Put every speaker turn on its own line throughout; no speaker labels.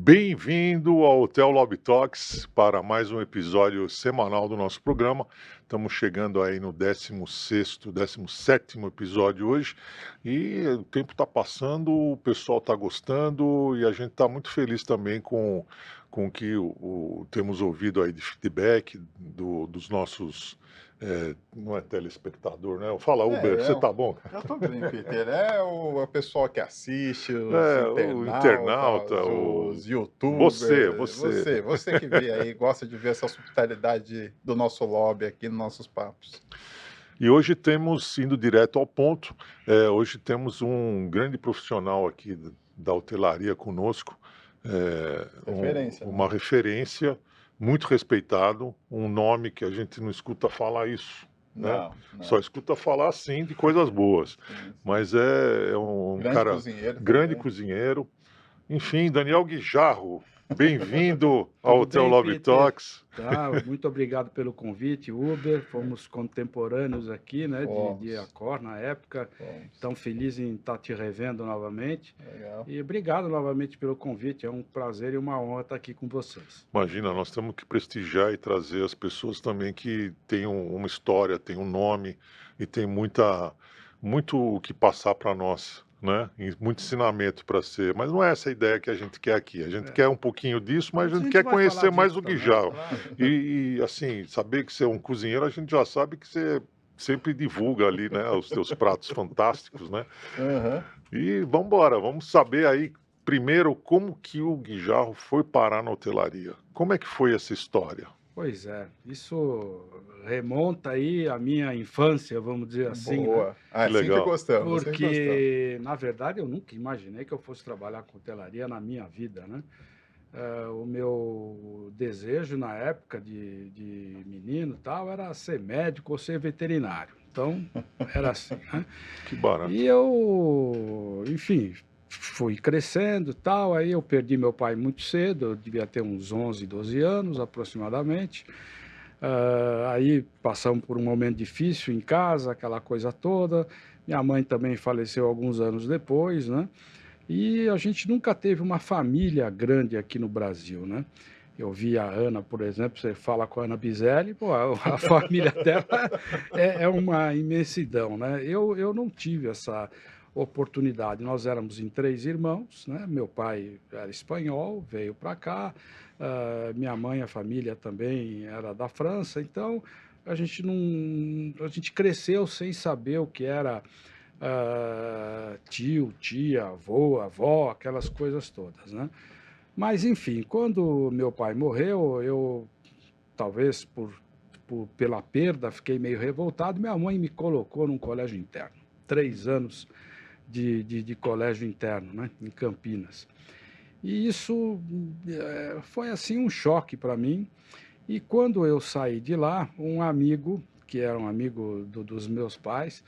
Bem-vindo ao Hotel Lobby Talks para mais um episódio semanal do nosso programa. Estamos chegando aí no 16º, 17º episódio hoje e o tempo está passando, o pessoal está gostando e a gente está muito feliz também com o que temos ouvido aí de feedback dos nossos, não é telespectador, né? Fala, Uber,
É,
você
eu
tá bom?
eu tô bem, Peter. É o pessoal que assiste, os
O internauta,
internautas, os
você,
youtubers,
você.
você que vê aí, gosta de ver essa hospitalidade do nosso lobby aqui nos nossos papos.
E hoje temos, indo direto ao ponto, hoje temos um grande profissional aqui da hotelaria conosco,
Referência, né?
uma referência, muito respeitado, um nome que a gente não escuta falar isso, né?
Não,
Só
não.
escuta falar, sim, de coisas boas,
Sim, sim.
mas é um
Grande
cara
cozinheiro
grande
também.
cozinheiro. Enfim, Daniel Guijarro, bem-vindo ao
Tudo
Hotel
bem,
Lobby
Peter?
Talks.
Tá, muito obrigado pelo convite, Uber. Fomos contemporâneos aqui, né, de
Fomos,
Accor na época.
fomos.
Tão feliz em estar te revendo novamente.
Legal.
E obrigado novamente pelo convite. É um prazer e uma honra estar aqui com vocês.
Imagina, nós temos que prestigiar e trazer as pessoas também que têm uma história, têm um nome e tem muito o que passar para nós, né? E muito ensinamento para ser. Mas não é essa a ideia que a gente quer aqui. A gente
É.
quer um pouquinho disso, mas a
Mas a
gente
gente
quer
vai falar
conhecer mais
disso
o
também,
Guijal.
claro.
Assim, saber que você é um cozinheiro, a gente já sabe que você sempre divulga ali, né, os teus pratos fantásticos, né?
Aham.
E vamos embora, vamos saber aí primeiro como que o Guijarro foi parar na hotelaria. Como é que foi essa história?
Pois é, isso remonta aí à minha infância, vamos dizer assim, né?
Boa.
Que
Assim que
legal.
gostamos, assim que gostamos.
Porque, na verdade, eu nunca imaginei que eu fosse trabalhar com hotelaria na minha vida, né? O meu desejo na época de menino e tal era ser médico ou ser veterinário. Então, era assim, né?
Que
E
barato.
eu, enfim, fui crescendo e tal, aí eu perdi meu pai muito cedo, eu devia ter uns 11, 12 anos aproximadamente. Aí passamos por um momento difícil em casa, aquela coisa toda. Minha mãe também faleceu alguns anos depois, né? E a gente nunca teve uma família grande aqui no Brasil, né. Eu vi a Ana, por exemplo, você fala com a Ana Biselli, pô, a família dela é uma imensidão, né. Eu não tive essa oportunidade, nós éramos em 3 irmãos, né, meu pai era espanhol, veio para cá, minha mãe, a família também era da França, então a gente cresceu sem saber o que era tio, tia, avô, avó, aquelas coisas todas, né. Mas enfim, quando meu pai morreu, eu talvez pela perda, fiquei meio revoltado, minha mãe me colocou num colégio interno, 3 anos de colégio interno, né, em Campinas. E isso, foi assim um choque para mim, e quando eu saí de lá, um amigo, que era um amigo dos meus pais,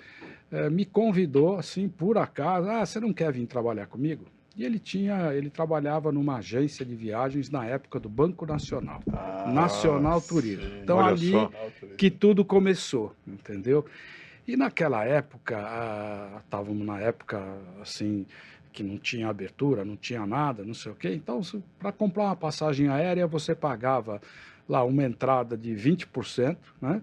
me convidou, assim, por acaso: "Ah, você não quer vir trabalhar comigo?". E ele trabalhava numa agência de viagens na época do Banco Nacional,
Ah,
Nacional Turismo.
sim,
Então
Olha
ali
só.
nacional
que
turismo.
tudo começou, entendeu. E naquela época, estávamos na época, assim, que não tinha abertura, não tinha nada, não sei o quê, então para comprar uma passagem aérea você pagava lá uma entrada de 20%, né,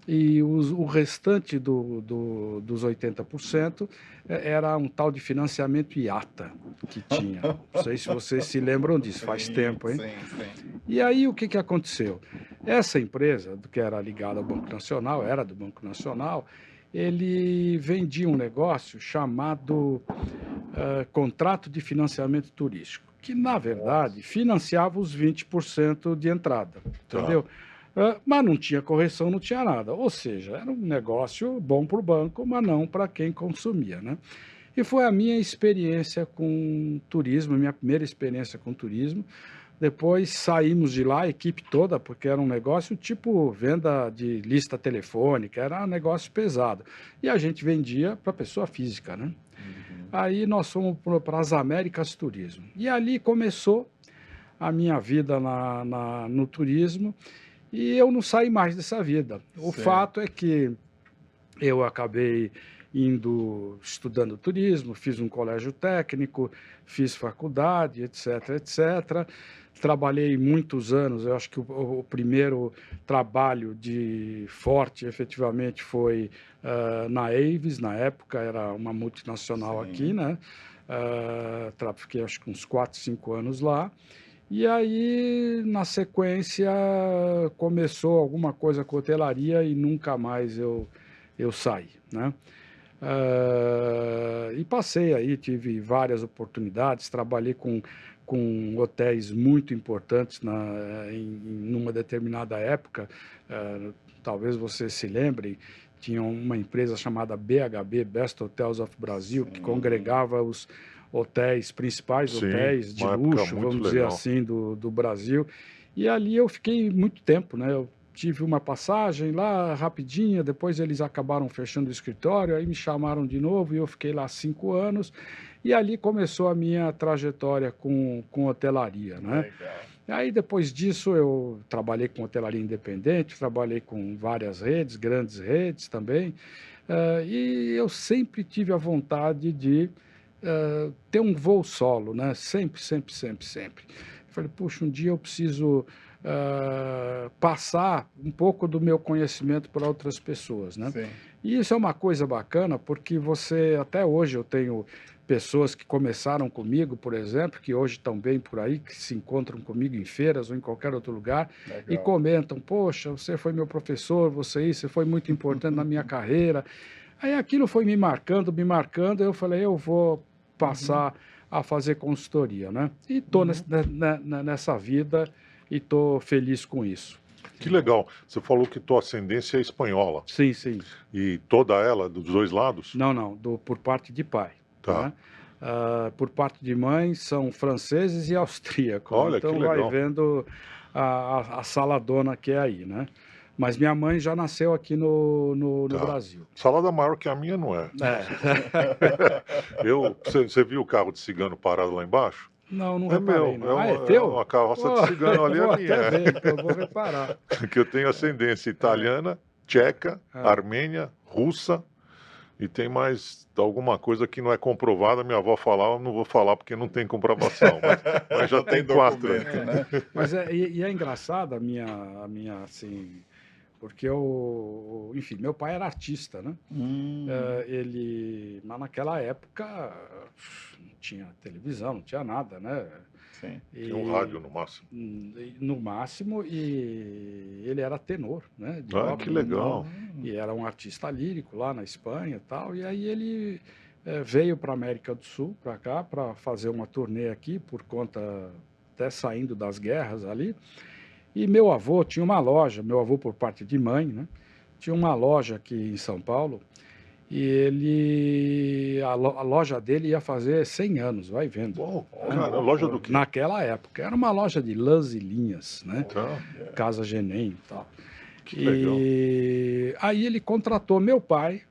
e o restante dos 80% era um tal de financiamento IATA que tinha. Não sei se vocês se lembram disso, faz
Sim,
tempo, hein.
sim, sim.
E aí o que que aconteceu? Essa empresa, que era ligada ao Banco Nacional, era do Banco Nacional, ele vendia um negócio chamado, contrato de financiamento turístico, que na verdade
Nossa.
financiava os 20% de entrada,
Tá.
entendeu? Mas não tinha correção, não tinha nada, ou seja, era um negócio bom para o banco, mas não para quem consumia, né. E foi a minha experiência com turismo, minha primeira experiência com turismo. Depois saímos de lá, a equipe toda, porque era um negócio tipo venda de lista telefônica, era um negócio pesado. E a gente vendia para pessoa física, né.
Uhum.
Aí nós fomos para as Américas Turismo. E ali começou a minha vida no turismo, e eu não saí mais dessa vida. O
Sim.
fato é que eu acabei estudando turismo, fiz um colégio técnico, fiz faculdade, etc, etc. Trabalhei muitos anos, eu acho que o primeiro trabalho de forte, efetivamente, foi na Avis, na época, era uma multinacional
Sim.
aqui, né? Fiquei, acho que uns 4, 5 anos lá. E aí, na sequência, começou alguma coisa com hotelaria e nunca mais eu saí, né? E passei aí, tive várias oportunidades, trabalhei com hotéis muito importantes numa determinada época. Talvez você se lembre, tinha uma empresa chamada BHB, Best Hotels of Brazil, que
Sim.
congregava os hotéis, principais
Sim,
hotéis de
uma época
luxo,
muito
vamos dizer
legal.
assim, do Brasil. E ali eu fiquei muito tempo, né? Eu tive uma passagem lá rapidinha, depois eles acabaram fechando o escritório, aí me chamaram de novo e eu fiquei lá 5 anos. E ali começou a minha trajetória com hotelaria, né?
Legal.
Aí depois disso eu trabalhei com hotelaria independente, trabalhei com várias redes, grandes redes também, e eu sempre tive a vontade de ter um voo solo, né? Sempre, sempre, sempre, sempre. Falei, puxa, um dia eu preciso passar um pouco do meu conhecimento para outras pessoas, né?
Sim.
E isso é uma coisa bacana, porque até hoje eu tenho pessoas que começaram comigo, por exemplo, que hoje estão bem por aí, que se encontram comigo em feiras ou em qualquer outro lugar, e
Legal.
comentam, poxa, você foi meu professor, você foi muito importante na minha carreira. Aí aquilo foi me marcando, eu falei, eu vou passar a fazer consultoria, né? E estou nessa vida e estou feliz com isso.
Que legal. Você falou que tua ascendência é espanhola.
Sim, sim.
E toda ela, dos dois lados?
Não, por parte de pai.
Tá.
Né? Por parte de mãe são franceses e austríacos.
Olha,
então
que
vai
legal.
vendo a saladona que é aí, né? Mas minha mãe já nasceu aqui no
Tá.
Brasil.
Salada maior que a minha não é. Você viu o carro de cigano parado lá embaixo?
Não
É
reparei,
meu,
não.
é
É
uma,
teu?
uma carroça
Pô,
de cigano ali,
vou
é
até
minha.
ver, então eu vou reparar.
Que eu tenho ascendência italiana, tcheca,
Ah.
armênia, russa e tem mais alguma coisa que não é comprovada. Minha avó falava, não vou falar porque não tem comprovação, mas já tem 4.
documento, né?
Mas é engraçado a minha assim, porque enfim, meu pai era artista, né? Mas naquela época não tinha televisão, não tinha nada, né?
Sim.
Tinha um rádio no máximo.
No máximo, e ele era tenor, né? De
Ah,
ópera
que
e
legal.
tal, e era um artista lírico lá na Espanha e tal, e aí ele veio para a América do Sul, para cá, para fazer uma turnê aqui, por conta, até saindo das guerras ali, e meu avô tinha uma loja, meu avô por parte de mãe, né? Tinha uma loja aqui em São Paulo, e a loja dele ia fazer 100 anos, vai vendo.
Bom, cara, loja do quê?
Naquela época. Era uma loja de lãs e linhas, né?
Tá.
Casa Genem e tal.
Que legal.
E aí ele contratou meu pai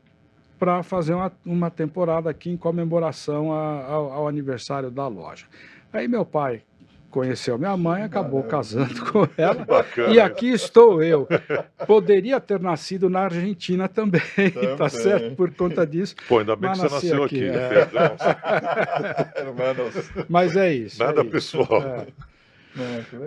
para fazer uma temporada aqui em comemoração ao aniversário da loja. Aí meu pai conheceu minha mãe, acabou casando com ela.
Bacana.
E aqui estou eu. Poderia ter nascido na Argentina também, tá certo? Por conta disso.
Pô, ainda bem
Mas
que você
nasci
nasceu
aqui,
aqui. Perdão.
Hermanos.
Mas é isso.
Nada
é isso.
pessoal.
É.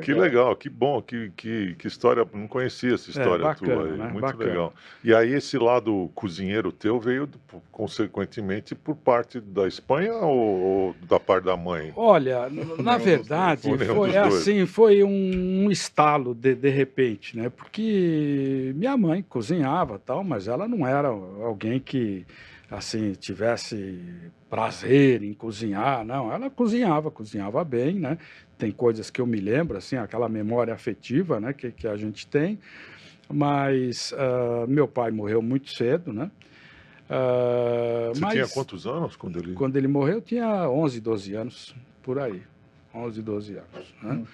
Que legal, que bom, que história, não conhecia essa história
bacana,
tua aí,
né?
muito
Bacana.
legal. E aí esse lado cozinheiro teu veio, consequentemente, por parte da Espanha ou da parte da mãe?
Olha, na verdade,
Ou nenhum
foi
dos dois.
assim, foi um estalo de repente, né? Porque minha mãe cozinhava, tal, mas ela não era alguém que assim tivesse prazer em cozinhar, não. Ela cozinhava bem, né? Tem coisas que eu me lembro, assim, aquela memória afetiva, né, que a gente tem. Mas meu pai morreu muito cedo, né?
Você tinha quantos anos quando ele...
Quando ele morreu, eu tinha 11, 12 anos, por aí. 11, 12 anos, né?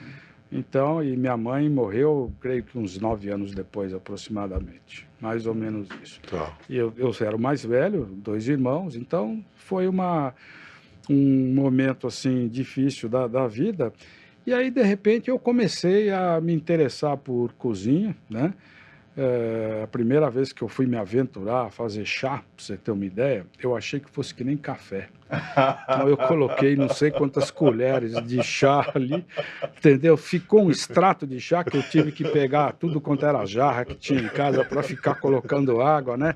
Então, e minha mãe morreu, creio que uns 9 anos depois, aproximadamente. Mais ou menos isso.
Tá.
E eu era o mais velho, 2 irmãos, então foi um momento, assim, difícil da vida. E aí, de repente, eu comecei a me interessar por cozinha, né? a primeira vez que eu fui me aventurar a fazer chá, para você ter uma ideia, eu achei que fosse que nem café. Então eu coloquei não sei quantas colheres de chá ali, entendeu? Ficou um extrato de chá que eu tive que pegar tudo quanto era jarra que tinha em casa para ficar colocando água, né?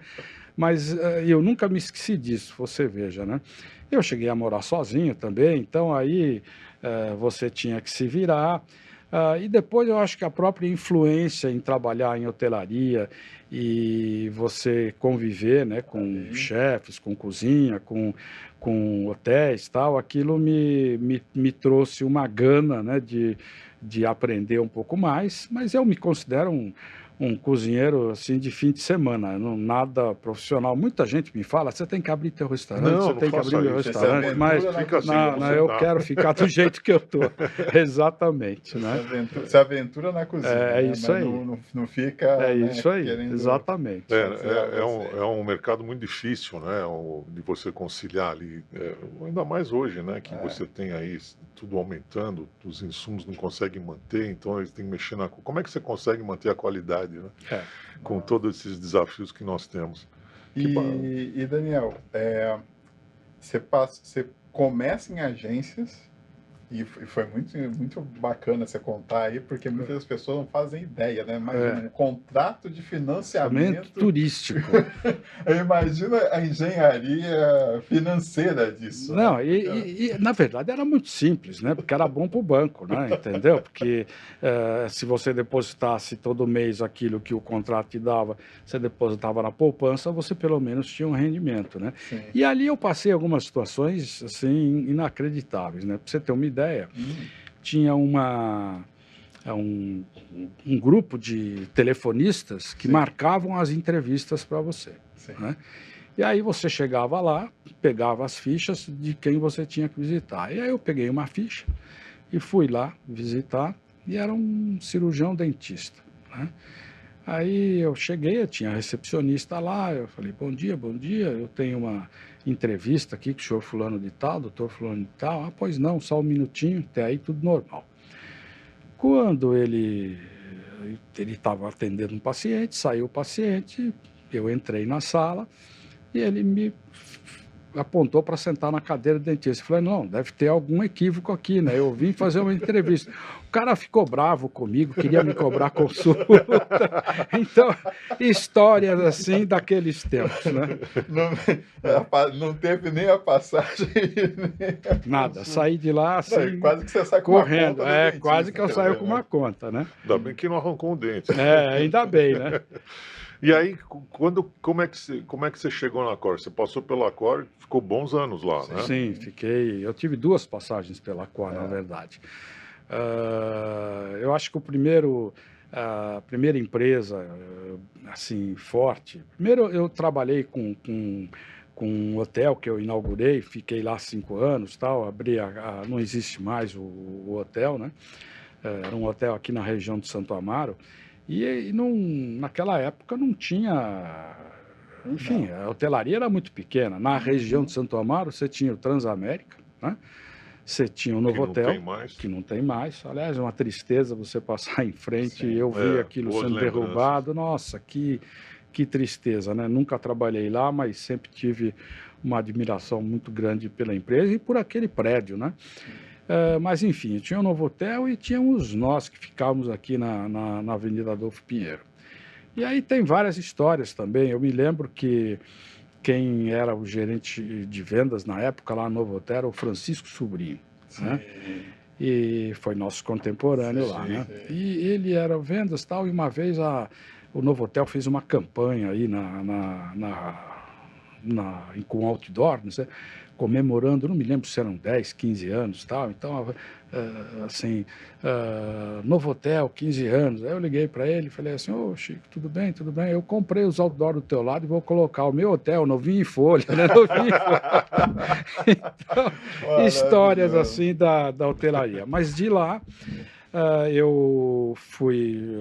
Mas eu nunca me esqueci disso, você veja, né? Eu cheguei a morar sozinho também, então aí você tinha que se virar. E depois eu acho que a própria influência em trabalhar em hotelaria e você conviver, né, com chefes, com cozinha, com hotéis, tal, aquilo me trouxe uma gana, né, de aprender um pouco mais, mas eu me considero um cozinheiro assim de fim de semana, não, nada profissional. Muita gente me fala, você tem que abrir teu restaurante,
Não,
você
não
tem que abrir
faça
meu
isso.
restaurante, mas
Fica assim
não,
como
não,
você
eu
tá.
quero ficar do jeito que eu tô. Exatamente, né?
Se aventura na cozinha,
É
né?
isso
Mas
aí.
não fica,
É
né,
isso aí,
querendo
exatamente.
fazer algo
É
assim.
um mercado muito difícil, né? De você conciliar ali, ainda mais hoje, né? Que você tem aí tudo aumentando, os insumos não conseguem manter, então eles têm que mexer na. Como é que você consegue manter a qualidade, né? Com todos esses desafios que nós temos.
E Daniel, você começa em agências. E foi muito bacana você contar aí, porque muitas pessoas não fazem ideia, né? Imagina, um contrato de financiamento
turístico.
Imagina a engenharia financeira disso,
Não,
né?
na verdade era muito simples, né? Porque era bom para o banco, né? Entendeu? Porque se você depositasse todo mês aquilo que o contrato te dava, você depositava na poupança, você pelo menos tinha um rendimento, né?
Sim.
E ali eu passei algumas situações assim inacreditáveis, né? Para você ter uma ideia, tinha um grupo de telefonistas que
Sim.
marcavam as entrevistas para você,
Sim.
né? E aí você chegava lá, pegava as fichas de quem você tinha que visitar. E aí eu peguei uma ficha e fui lá visitar, e era um cirurgião dentista, né? Aí eu cheguei, eu tinha recepcionista lá, eu falei, bom dia, eu tenho uma entrevista aqui com o senhor fulano de tal, doutor fulano de tal. Ah, pois não, só um minutinho, até aí tudo normal. Quando ele estava atendendo um paciente, saiu o paciente, eu entrei na sala, e ele me apontou para sentar na cadeira do dentista. Eu falei, não, deve ter algum equívoco aqui, né? Eu vim fazer uma entrevista. O cara ficou bravo comigo, queria me cobrar consulta. Então, histórias assim daqueles tempos, né?
Não teve nem a passagem.
Nada, saí de lá assim,
quase que você sai com
correndo.
uma conta do dentista,
Quase que eu saio com uma conta, né?
Ainda bem que não arrancou um dente.
Ainda bem, né?
E aí, como é que você chegou na Cor? Você passou pela Cor e ficou bons anos lá, né?
Sim, fiquei. Eu tive 2 passagens pela Cor, na verdade. Eu acho que a primeira empresa, assim, forte. Primeiro, eu trabalhei com um hotel que eu inaugurei, fiquei lá 5 anos, tal. Abri não existe mais o hotel, né? Era um hotel aqui na região de Santo Amaro. E naquela época não tinha. Enfim, a hotelaria era muito pequena. Na região de Santo Amaro, você tinha o Transamérica, né? Você tinha o Novotel, que não tem mais. Aliás, é uma tristeza você passar em frente e eu vi aquilo sendo derrubado. Nossa, que tristeza, né? Nunca trabalhei lá, mas sempre tive uma admiração muito grande pela empresa e por aquele prédio, né? Mas, enfim, tinha o Novotel e tínhamos nós que ficávamos aqui na Avenida Adolfo Pinheiro. E aí tem várias histórias também. Eu me lembro que quem era o gerente de vendas na época lá no Novotel era o Francisco Sobrinho, né? E foi nosso contemporâneo lá, né? E ele era vendas e tal, e uma vez o Novotel fez uma campanha aí com outdoor, não sei, comemorando, não me lembro se eram 10, 15 anos e tal. Então, assim, Novotel, 15 anos. Aí eu liguei para ele e falei assim, ô Chico, tudo bem, tudo bem? Eu comprei os outdoor do teu lado e vou colocar o meu hotel novinho em folha, né? Novinho em folha. Então, histórias assim da hotelaria. Mas de lá, eu fui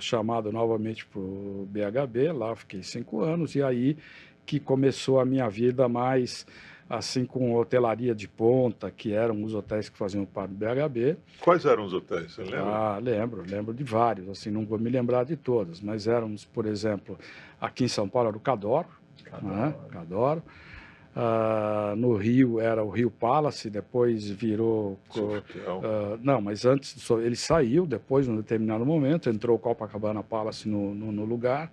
chamado novamente para o BHB, lá fiquei 5 anos, e aí que começou a minha vida mais assim com hotelaria de ponta, que eram os hotéis que faziam parte do BHB.
Quais eram os hotéis, você lembra?
Ah, lembro de vários, assim, não vou me lembrar de todos, mas éramos, por exemplo, aqui em São Paulo era o Cadoro, né? Cadoro. No Rio era o Rio Palace, depois virou... não, mas antes ele saiu, depois, num determinado momento, entrou o Copacabana Palace no lugar.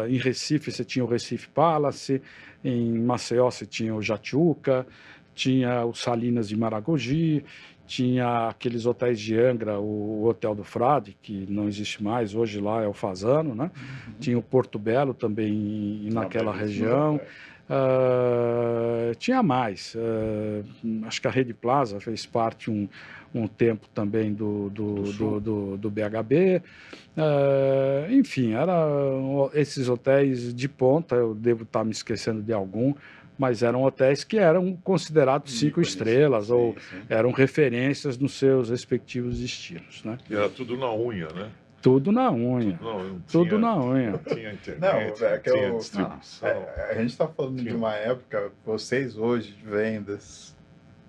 Em Recife você tinha o Recife Palace, em Maceió você tinha o Jatiuca, tinha o Salinas de Maragogi, tinha aqueles hotéis de Angra, o Hotel do Frade, que não existe mais, hoje lá é o Fasano, né? Tinha o Porto Belo também naquela região. Tinha mais, acho que a Rede Plaza fez parte um tempo também do BHB, enfim, esses hotéis de ponta, eu devo estar me esquecendo de algum, mas eram hotéis que eram considerados 5 estrelas, ou eram referências nos seus respectivos destinos, né?
E era tudo na unha, né?
Tudo na unha. Tudo na unha.
Não tinha internet, não tinha distribuição.
A gente está falando de uma época, vocês hoje de vendas,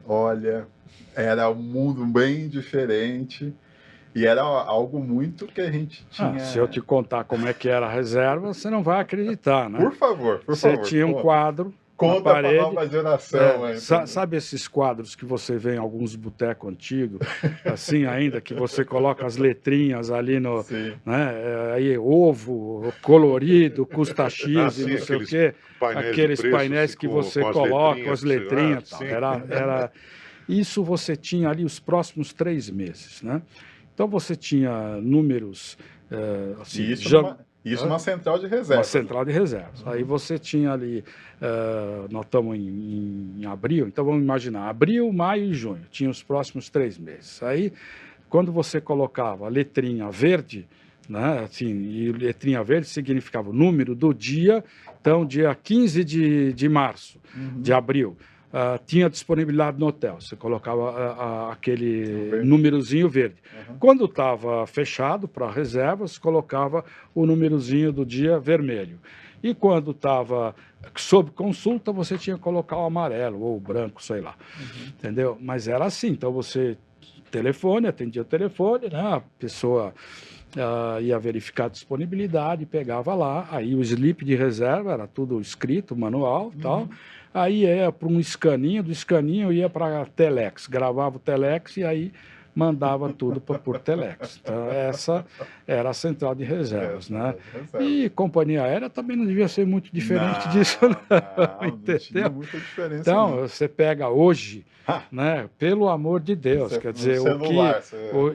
olha, era um mundo bem diferente e era algo muito que a gente tinha...
Se eu te contar como é que era a reserva, você não vai acreditar, né?
Por favor,
Você tinha um quadro...
Conta para a nova geração.
Sabe esses quadros que você vê em alguns botecos antigos, assim ainda, que você coloca as letrinhas ali no... Né, aí, ovo, colorido, custa X e não sei o quê. Aqueles painéis que você coloca, as letrinhas. Isso você tinha ali os próximos 3 meses, né? Então você tinha números... assim,
Isso uma central de reserva.
Uma central de reservas. Aí você tinha ali, nós estamos em abril, então vamos imaginar, abril, maio e junho, tinha os próximos 3 meses. Aí, quando você colocava a letrinha verde, né, assim, e letrinha verde significava o número do dia, então dia 15 de março, de abril. Tinha disponibilidade no hotel, você colocava aquele númerozinho verde. Quando estava fechado para reservas, colocava o númerozinho do dia vermelho. E quando estava sob consulta, você tinha que colocar o amarelo ou o branco, sei lá. Entendeu? Mas era assim, então você atendia o telefone, né? A pessoa ia verificar a disponibilidade, pegava lá, aí o slip de reserva era tudo escrito, manual e tal. Aí ia para um escaninho, do escaninho ia para a Telex, gravava o Telex e aí mandava tudo por Telex. Então, essa era a central de reservas, né? E companhia aérea também não devia ser muito diferente disso, não, entendeu?
Tinha muita diferença.
Então, você pega hoje, né? Pelo amor de Deus, quer dizer,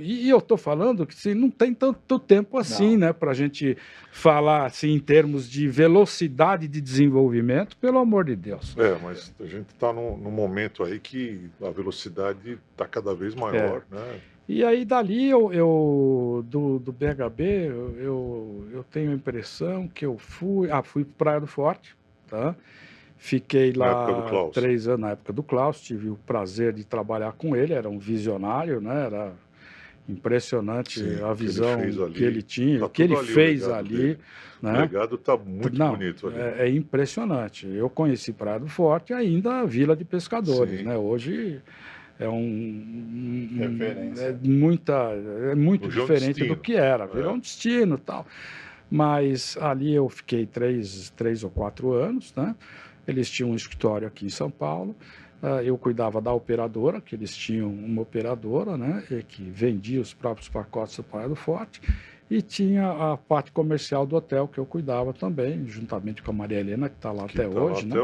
e eu estou falando que assim, não tem tanto tempo assim, né? Para a gente falar assim em termos de velocidade de desenvolvimento, pelo amor de Deus.
Mas a gente está num momento aí que a velocidade está cada vez maior, né?
E aí dali do BHB eu tenho a impressão que eu fui para Praia do Forte, tá? Fiquei lá 3 anos na época do Klaus, tive o prazer de trabalhar com ele, era um visionário, né? Era impressionante a visão que ele tinha, o que ele fez ali. Né?
O legado está muito bonito ali.
É impressionante. Eu conheci Praia do Forte ainda a Vila de Pescadores, né? Hoje é muito diferente do que era. Virou um destino e tal. Mas ali eu fiquei 3 ou 4 anos, né? Eles tinham um escritório aqui em São Paulo. Eu cuidava da operadora, que eles tinham uma operadora, né? Que vendia os próprios pacotes da Praia do Forte. E tinha a parte comercial do hotel, que eu cuidava também, juntamente com a Maria Helena, que está lá até hoje. Né?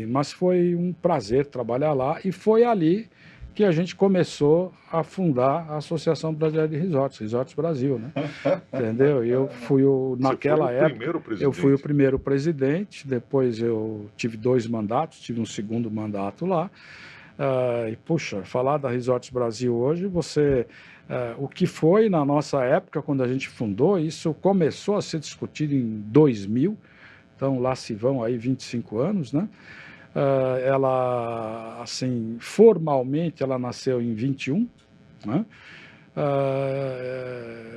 Mas foi um prazer trabalhar lá, e foi ali que a gente começou a fundar a Associação Brasileira de Resorts Brasil, né? Entendeu? E eu fui naquela época, eu fui o primeiro presidente, depois eu tive 2 mandatos, tive um segundo mandato lá. E puxa, falar da Resorts Brasil hoje, o que foi na nossa época, quando a gente fundou, isso começou a ser discutido em 2000, então lá se vão aí 25 anos, né? Ela, assim, formalmente, ela nasceu em 21, né?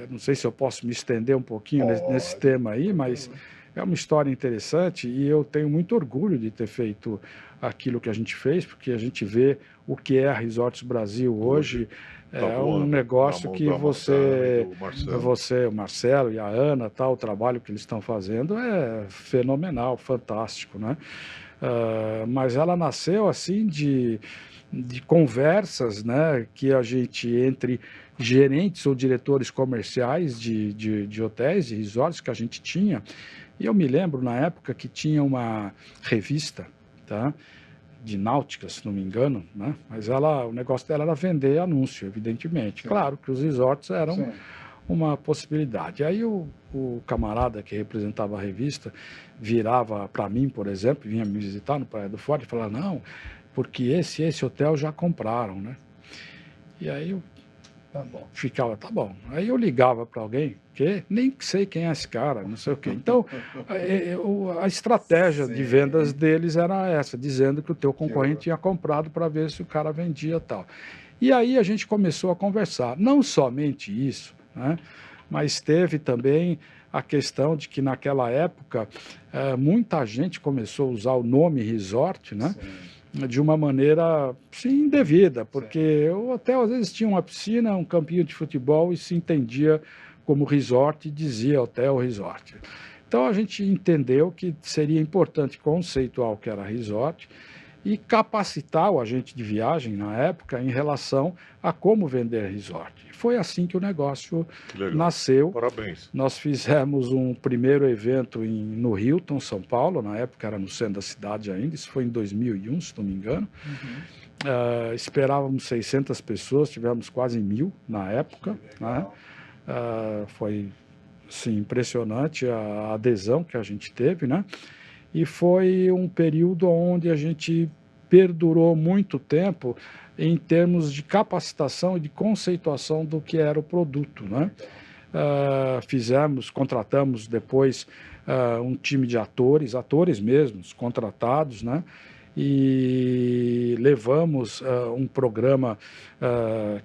Não sei se eu posso me estender um pouquinho nesse tema aí, mas é uma história interessante e eu tenho muito orgulho de ter feito aquilo que a gente fez, porque a gente vê o que é a Resorts Brasil hoje. É um negócio que você, o Marcelo e a Ana, o trabalho que eles estão fazendo é fenomenal, fantástico, né? Mas ela nasceu assim de conversas, né, que a gente, entre gerentes ou diretores comerciais de hotéis e resorts que a gente tinha, e eu me lembro na época que tinha uma revista, tá, de náutica, se não me engano, né, mas o negócio dela era vender anúncio, evidentemente. Sim. Claro que os resorts eram Sim. uma possibilidade. Aí o camarada que representava a revista virava para mim, por exemplo, vinha me visitar no Praia do Forte e falava, não, porque esse hotel já compraram, né? E aí eu ficava, tá bom. Aí eu ligava para alguém, que nem sei quem é esse cara, não sei o quê. Então, a estratégia de vendas deles era essa, dizendo que o teu concorrente tinha comprado para ver se o cara vendia e tal. E aí a gente começou a conversar. Não somente isso, né? Mas teve também a questão de que naquela época muita gente começou a usar o nome resort, né? Sim. De uma maneira indevida, porque o hotel às vezes tinha uma piscina, um campinho de futebol e se entendia como resort e dizia hotel resort. Então a gente entendeu que seria importante conceituar o que era resort e capacitar o agente de viagem na época em relação a como vender resort. Foi assim que o negócio nasceu.
Parabéns.
Nós fizemos um primeiro evento no Hilton, São Paulo, na época era no centro da cidade ainda, isso foi em 2001, se não me engano. Uhum. Esperávamos 600 pessoas, tivemos quase 1.000 na época. Né? Foi assim, impressionante a adesão que a gente teve, né? E foi um período onde a gente perdurou muito tempo em termos de capacitação e de conceituação do que era o produto, né? Contratamos depois um time de atores mesmos, contratados, né? E levamos um programa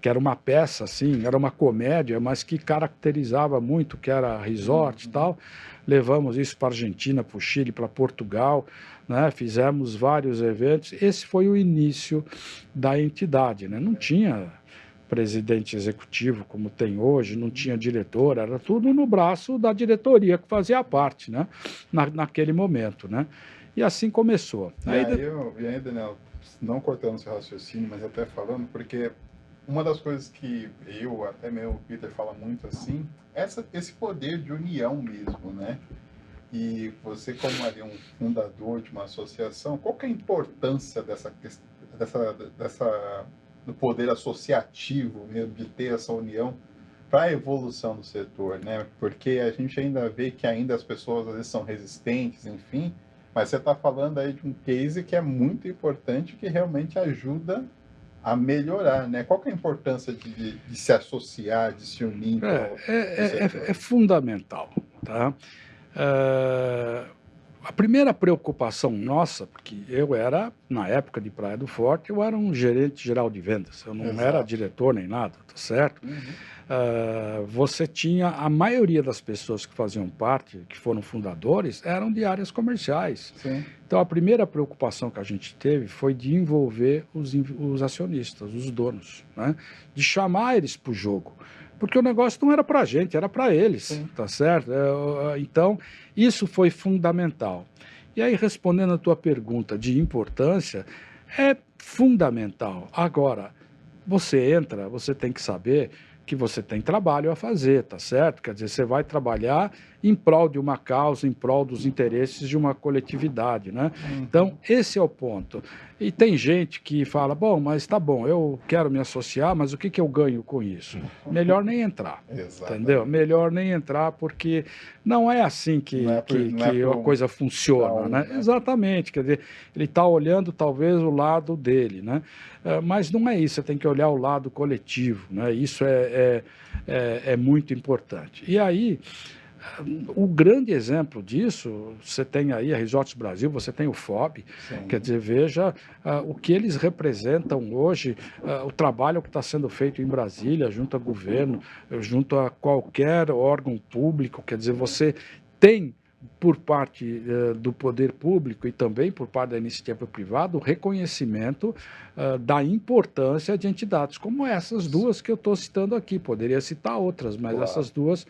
que era uma peça, assim, era uma comédia, mas que caracterizava muito, que era resort e tal. Levamos isso para a Argentina, para o Chile, para Portugal, né? Fizemos vários eventos. Esse foi o início da entidade, né? Não tinha presidente executivo como tem hoje, não tinha diretor, era tudo no braço da diretoria que fazia parte, né? Naquele momento, né? E assim começou.
E aí, Daniel, não cortando seu raciocínio, mas até falando, porque uma das coisas que eu, até mesmo o Peter fala muito assim, esse poder de união mesmo, né? E você, como ali um fundador de uma associação, qual que é a importância do poder associativo mesmo, de ter essa união para a evolução do setor, né? Porque a gente ainda vê que ainda as pessoas às vezes são resistentes, enfim, mas você está falando aí de um case que é muito importante, que realmente ajuda a melhorar, né? Qual que é a importância de se associar, de se unir?
É fundamental, tá? A primeira preocupação nossa, porque eu era, na época de Praia do Forte, eu era um gerente geral de vendas, eu não era diretor nem nada, tá certo? Uhum. Você tinha, a maioria das pessoas que faziam parte, que foram fundadores, eram de áreas comerciais. Sim. Então, a primeira preocupação que a gente teve foi de envolver os acionistas, os donos, né? De chamar eles para o jogo. Porque o negócio não era para a gente, era para eles, sim, tá certo? Então, isso foi fundamental. E aí, respondendo a tua pergunta de importância, é fundamental. Agora, você entra, você tem que saber que você tem trabalho a fazer, tá certo? Quer dizer, você vai trabalhar em prol de uma causa, em prol dos interesses de uma coletividade, né? Então, esse é o ponto. E tem gente que fala, bom, mas tá bom, eu quero me associar, mas o que eu ganho com isso? Melhor nem entrar, entendeu? Melhor nem entrar, porque não é assim que a coisa funciona, né? Exatamente, quer dizer, ele está olhando talvez o lado dele, né? Mas não é isso, você tem que olhar o lado coletivo, né? Isso é muito importante. E aí, o grande exemplo disso, você tem aí a Resorts Brasil, você tem o FOB, sim, quer dizer, veja o que eles representam hoje, o trabalho que está sendo feito em Brasília, junto ao governo, junto a qualquer órgão público, quer dizer, você tem por parte do poder público e também por parte da iniciativa privada, o reconhecimento da importância de entidades como essas duas que eu estou citando aqui. Poderia citar outras, mas
Claro.
essas duas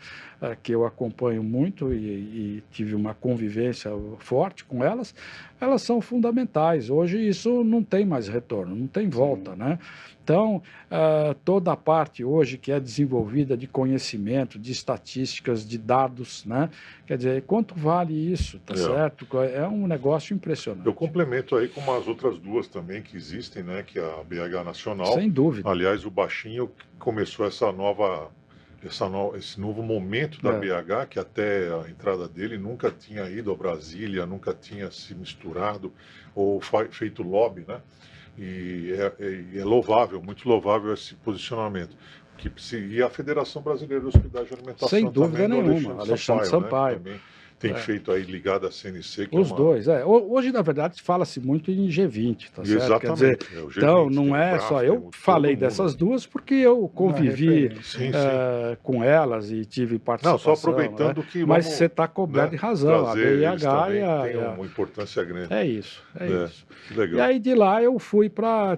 que eu acompanho muito e tive uma convivência forte com elas, elas são fundamentais. Hoje isso não tem mais retorno, não tem volta, né? Então, toda a parte hoje que é desenvolvida de conhecimento, de estatísticas, de dados, né? Quer dizer, quanto vale isso, tá certo? É um negócio impressionante.
Eu complemento aí com umas outras duas também que existem, né? Que é a BH Nacional.
Sem dúvida.
Aliás, o Baixinho começou esse novo momento da BH, que até a entrada dele nunca tinha ido a Brasília, nunca tinha se misturado ou feito lobby, né? E é louvável, muito louvável esse posicionamento. E a Federação Brasileira de Hospedagem e Alimentação
sem dúvida
também,
nenhuma, Alexandre Sampaio.
Né? Que também tem feito aí ligado à CNC. Que
os dois, Hoje, na verdade, fala-se muito em G20, tá certo?
Exatamente.
Quer dizer,
G20,
então, não é só eu falei dessas duas porque eu convivi com elas e tive participação.
Não, só aproveitando que
mas você está coberto de razão, a BIH
tem uma importância grande.
É isso.
Que legal.
E aí de lá eu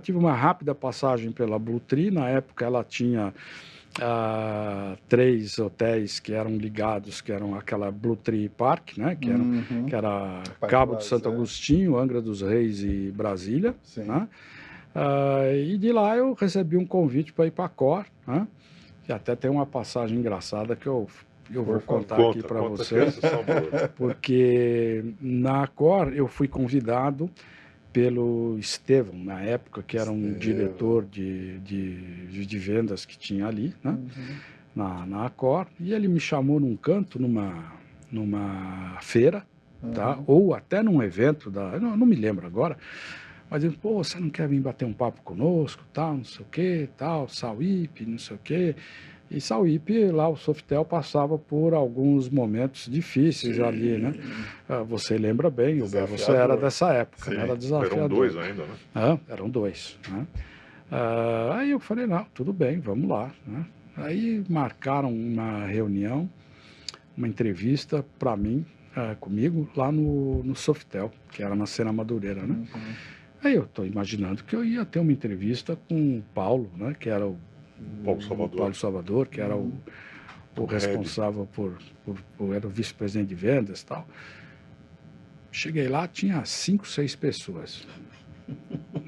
tive uma rápida passagem pela Blue Tree, na época ela tinha 3 hotéis que eram ligados, que eram aquela Blue Tree Park, né? Que era Cabo de Santo Agostinho, Angra dos Reis e Brasília. Né? E de lá eu recebi um convite para ir para a Cor, né? E até tem uma passagem engraçada que eu vou contar aqui para vocês, porque na Cor eu fui convidado pelo Estevão, na época, que era um diretor de vendas que tinha ali, né? Na Accor, e ele me chamou num canto, numa feira, tá? Ou até num evento, não me lembro agora, mas ele, pô, você não quer vir bater um papo conosco, tal, não sei o quê, tal, Sauípe, não sei o quê. E Sauípe, lá o Sofitel passava por alguns momentos difíceis ali, né? Você lembra bem, você era dessa época, né? Era desafiador.
Eram 2 ainda, né?
Eram 2, né? Aí eu falei, não, tudo bem, vamos lá, né? Aí marcaram uma reunião, uma entrevista para mim, comigo, lá no Sofitel, que era na Sena Madureira, né? Aí eu estou imaginando que eu ia ter uma entrevista com o Paulo, né? Que era o Paulo Salvador, que era o responsável era o vice-presidente de vendas e tal. Cheguei lá, tinha 5, 6 pessoas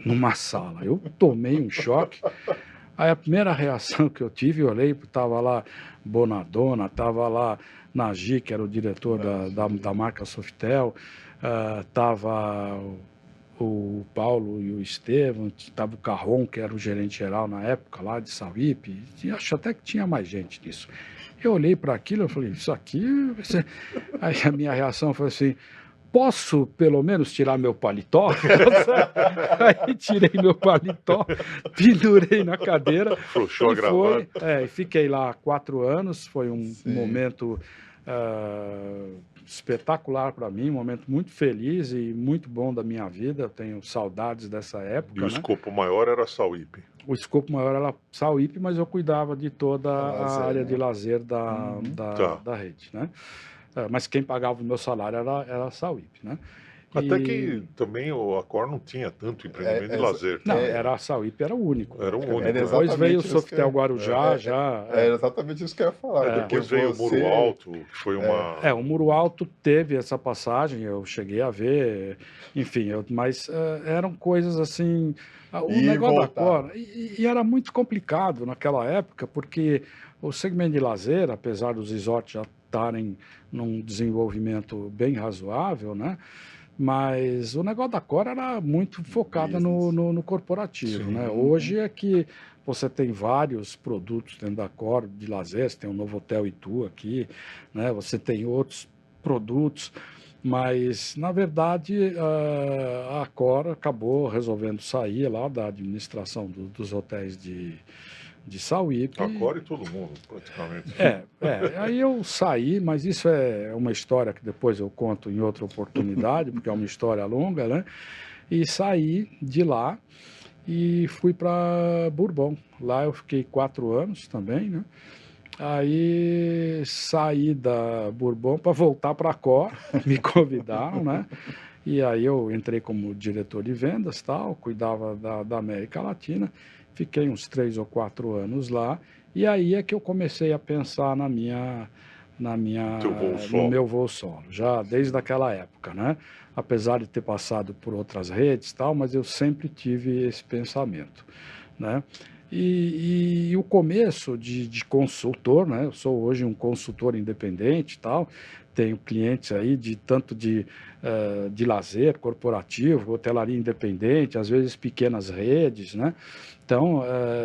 numa sala. Eu tomei um choque. Aí a primeira reação que eu tive, eu olhei, estava lá Bonadona, estava lá Nagy, que era o diretor da marca Sofitel, estava o Paulo e o Estevão, estava o Carron, que era o gerente geral na época lá de Sauípe, acho até que tinha mais gente nisso. Eu olhei para aquilo e falei, isso aqui... Aí a minha reação foi assim, posso pelo menos tirar meu paletó? Aí tirei meu paletó, pendurei na cadeira.
Frouxou a gravata.
E fiquei lá 4 anos, foi um momento... espetacular para mim, um momento muito feliz e muito bom da minha vida. Eu tenho saudades dessa época.
E o escopo maior era Sauípe?
O escopo maior era Sauípe, mas eu cuidava de toda a área de lazer da rede, né? Mas quem pagava o meu salário era a Sauípe, né?
Até que também a Accor não tinha tanto empreendimento de lazer.
Não, era a Sauípe, era o único.
Era o único.
Depois veio o Sofitel Guarujá,
Era exatamente isso que eu ia falar.
Depois veio o Muro Alto, que foi uma...
o Muro Alto teve essa passagem, eu cheguei a ver, enfim, mas eram coisas assim... O negócio da Accor, e era muito complicado naquela época, porque o segmento de lazer, apesar dos resorts já estarem num desenvolvimento bem razoável, né? Mas o negócio da Accor era muito focado no corporativo, né? Hoje é que você tem vários produtos dentro da Accor de lazer, você tem o Novo Hotel Itu aqui, né? Você tem outros produtos, mas, na verdade, a Accor acabou resolvendo sair lá da administração dos hotéis de Sauípe.
Accor e todo mundo, praticamente.
Aí eu saí, mas isso é uma história que depois eu conto em outra oportunidade, porque é uma história longa, né? E saí de lá e fui para Bourbon. Lá eu fiquei 4 anos também, né? Aí saí da Bourbon para voltar para a Cor, me convidaram, né? E aí eu entrei como diretor de vendas, tal, cuidava da América Latina, fiquei uns 3 ou 4 anos lá, e aí é que eu comecei a pensar no meu voo solo, já desde aquela época, né? Apesar de ter passado por outras redes, tal, mas eu sempre tive esse pensamento, né? E o começo de consultor, né? Eu sou hoje um consultor independente, tal. Tenho clientes aí tanto de lazer corporativo, hotelaria independente, às vezes pequenas redes, né? Então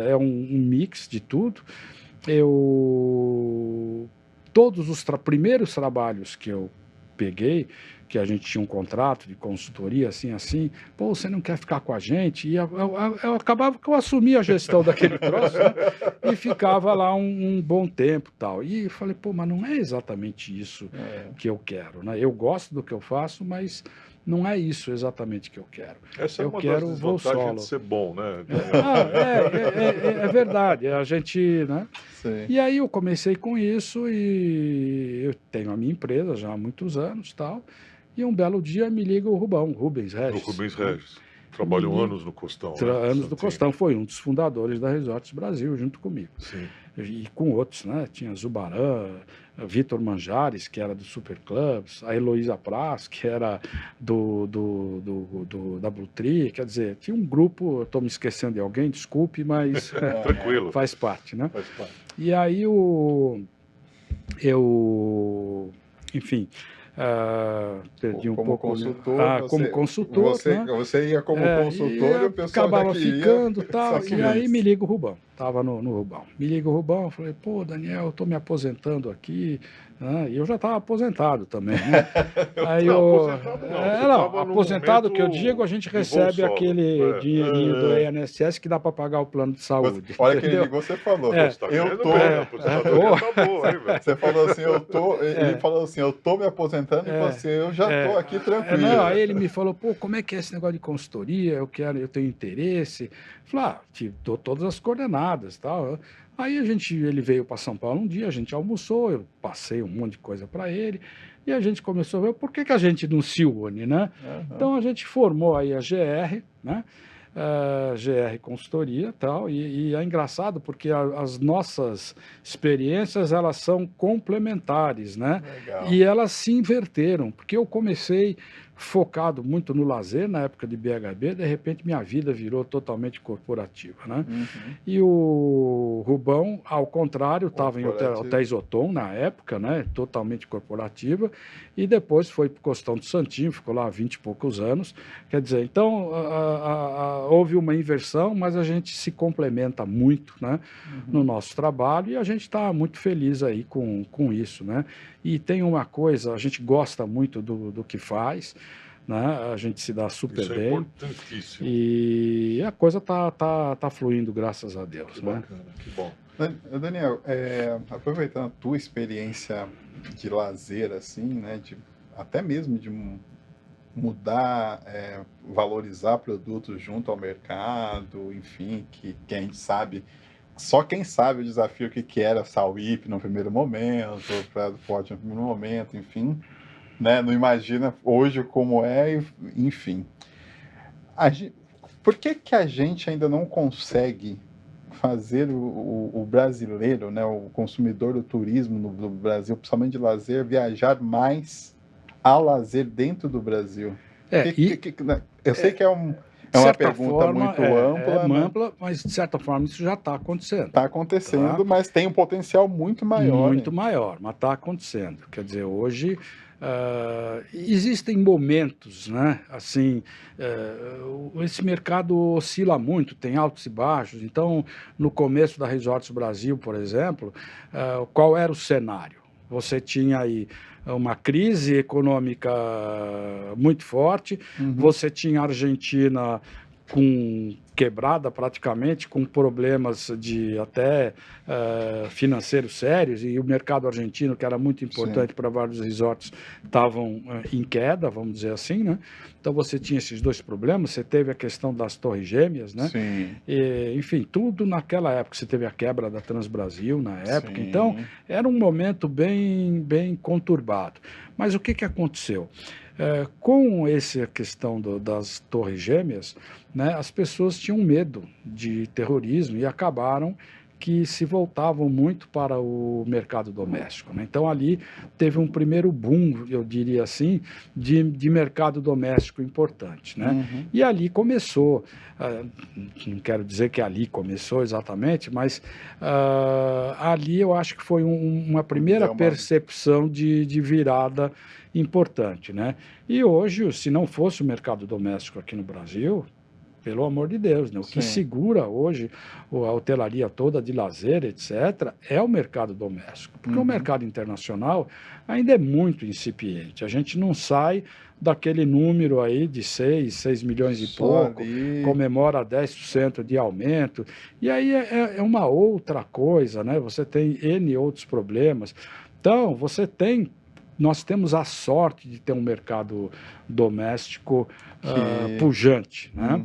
é um mix de tudo. Todos os primeiros trabalhos que eu peguei, que a gente tinha um contrato de consultoria, assim, pô, você não quer ficar com a gente? E eu acabava que eu assumia a gestão daquele troço, né? E ficava lá um bom tempo tal. E eu falei, pô, mas não é exatamente isso que eu quero, né? Eu gosto do que eu faço, mas não é isso exatamente que eu quero.
Essa é
eu
uma
quero
das
voo
desvantagens
solo.
de ser bom, né?
É verdade. A gente, né?
Sim.
E aí eu comecei com isso e eu tenho a minha empresa já há muitos anos, tal. E um belo dia me liga o Rubens Regis.
O Rubens
né?
Regis. Trabalhou anos no Costão, né?
Anos do Costão, foi um dos fundadores da Resorts Brasil, junto comigo.
Sim.
E com outros, né? Tinha Zubaran, Vitor Manjares, que era do Super Clubs, a Heloísa Praz, que era da Blue Tree, quer dizer, tinha um grupo, estou me esquecendo de alguém, desculpe, mas
Tranquilo.
faz parte, né?
Faz parte.
E aí enfim, perdi um pouco.
Consultor,
como consultor, né?
Você ia como consultor e o pessoal
acabava ficando tal.
Só que
E aí me liga o Rubão, estava no Rubão. Me liga o Rubão, eu falei, pô, Daniel, eu estou me aposentando aqui. E eu já estava aposentado também, né?
Aí
aposentado que eu digo, a gente recebe aquele dinheirinho do INSS que dá para pagar o plano de saúde.
Olha que ele ligou, você falou. Eu tô. Você falou assim, ele falou assim, eu tô me aposentando e você, eu já tô aqui tranquilo.
Aí ele me falou, pô, como é que é esse negócio de consultoria? Eu tenho interesse. Falei, te dou todas as coordenadas, tal. Aí ele veio para São Paulo um dia, a gente almoçou, eu passei um monte de coisa para ele, e a gente começou a ver por que a gente não se une, né? Então a gente formou aí a GR, né? GR Consultoria e tal, e é engraçado porque as nossas experiências, elas são complementares, né?
Legal.
E elas se inverteram, porque eu comecei focado muito no lazer na época de BHB, de repente minha vida virou totalmente corporativa, né? E o Rubão, ao contrário, estava em Hotéis Othon na época, né? Totalmente corporativa, e depois foi para o Costão do Santinho, ficou lá há 20 e poucos anos. Quer dizer, então houve uma inversão, mas a gente se complementa muito, né? No nosso trabalho, e a gente está muito feliz aí com isso, né? E tem uma coisa, a gente gosta muito do que faz, né? A gente se dá super
Isso
bem.
É importantíssimo.
E a coisa tá fluindo, graças a Deus.
Que
né?
bacana, que bom.
Daniel, aproveitando a tua experiência de lazer, assim, né? Até mesmo de mudar, valorizar produtos junto ao mercado, enfim, que a gente sabe. Só quem sabe o desafio que era a Sauip no primeiro momento, para o Forte no primeiro momento, enfim, né? Não imagina hoje como é, enfim. Por que a gente ainda não consegue fazer o brasileiro, né, o consumidor do turismo no Brasil, principalmente de lazer, viajar mais a lazer dentro do Brasil? Eu sei que é uma pergunta muito ampla,
mas de certa forma isso já está acontecendo.
Está acontecendo, mas tem um potencial muito maior.
Muito maior, mas está acontecendo. Quer dizer, hoje existem momentos, né? Assim, esse mercado oscila muito, tem altos e baixos. Então, no começo da Resorts Brasil, por exemplo, qual era o cenário? Você tinha aí uma crise econômica muito forte, você tinha a Argentina quebrada praticamente, com problemas de até financeiros sérios, e o mercado argentino, que era muito importante para vários resorts, estavam em queda, vamos dizer assim, né? Então você tinha esses dois problemas, você teve a questão das Torres Gêmeas, né?
Sim.
E, enfim, tudo naquela época, você teve a quebra da Transbrasil na época,
Sim.
então era um momento bem conturbado. Mas o que aconteceu? Com essa questão das Torres Gêmeas, né, as pessoas tinham medo de terrorismo e acabaram que se voltavam muito para o mercado doméstico, né? Então ali teve um primeiro boom, eu diria assim, de mercado doméstico importante, né? E ali começou, não quero dizer que ali começou exatamente, mas ali eu acho que foi uma primeira percepção de virada importante, né? E hoje, se não fosse o mercado doméstico aqui no Brasil, pelo amor de Deus, né? O que segura hoje a hotelaria toda de lazer, etc., é o mercado doméstico. Porque o mercado internacional ainda é muito incipiente. A gente não sai daquele número aí de 6 milhões e pouco, comemora 10% de aumento. E aí é uma outra coisa, né? Você tem N outros problemas. Então, nós temos a sorte de ter um mercado doméstico pujante, né?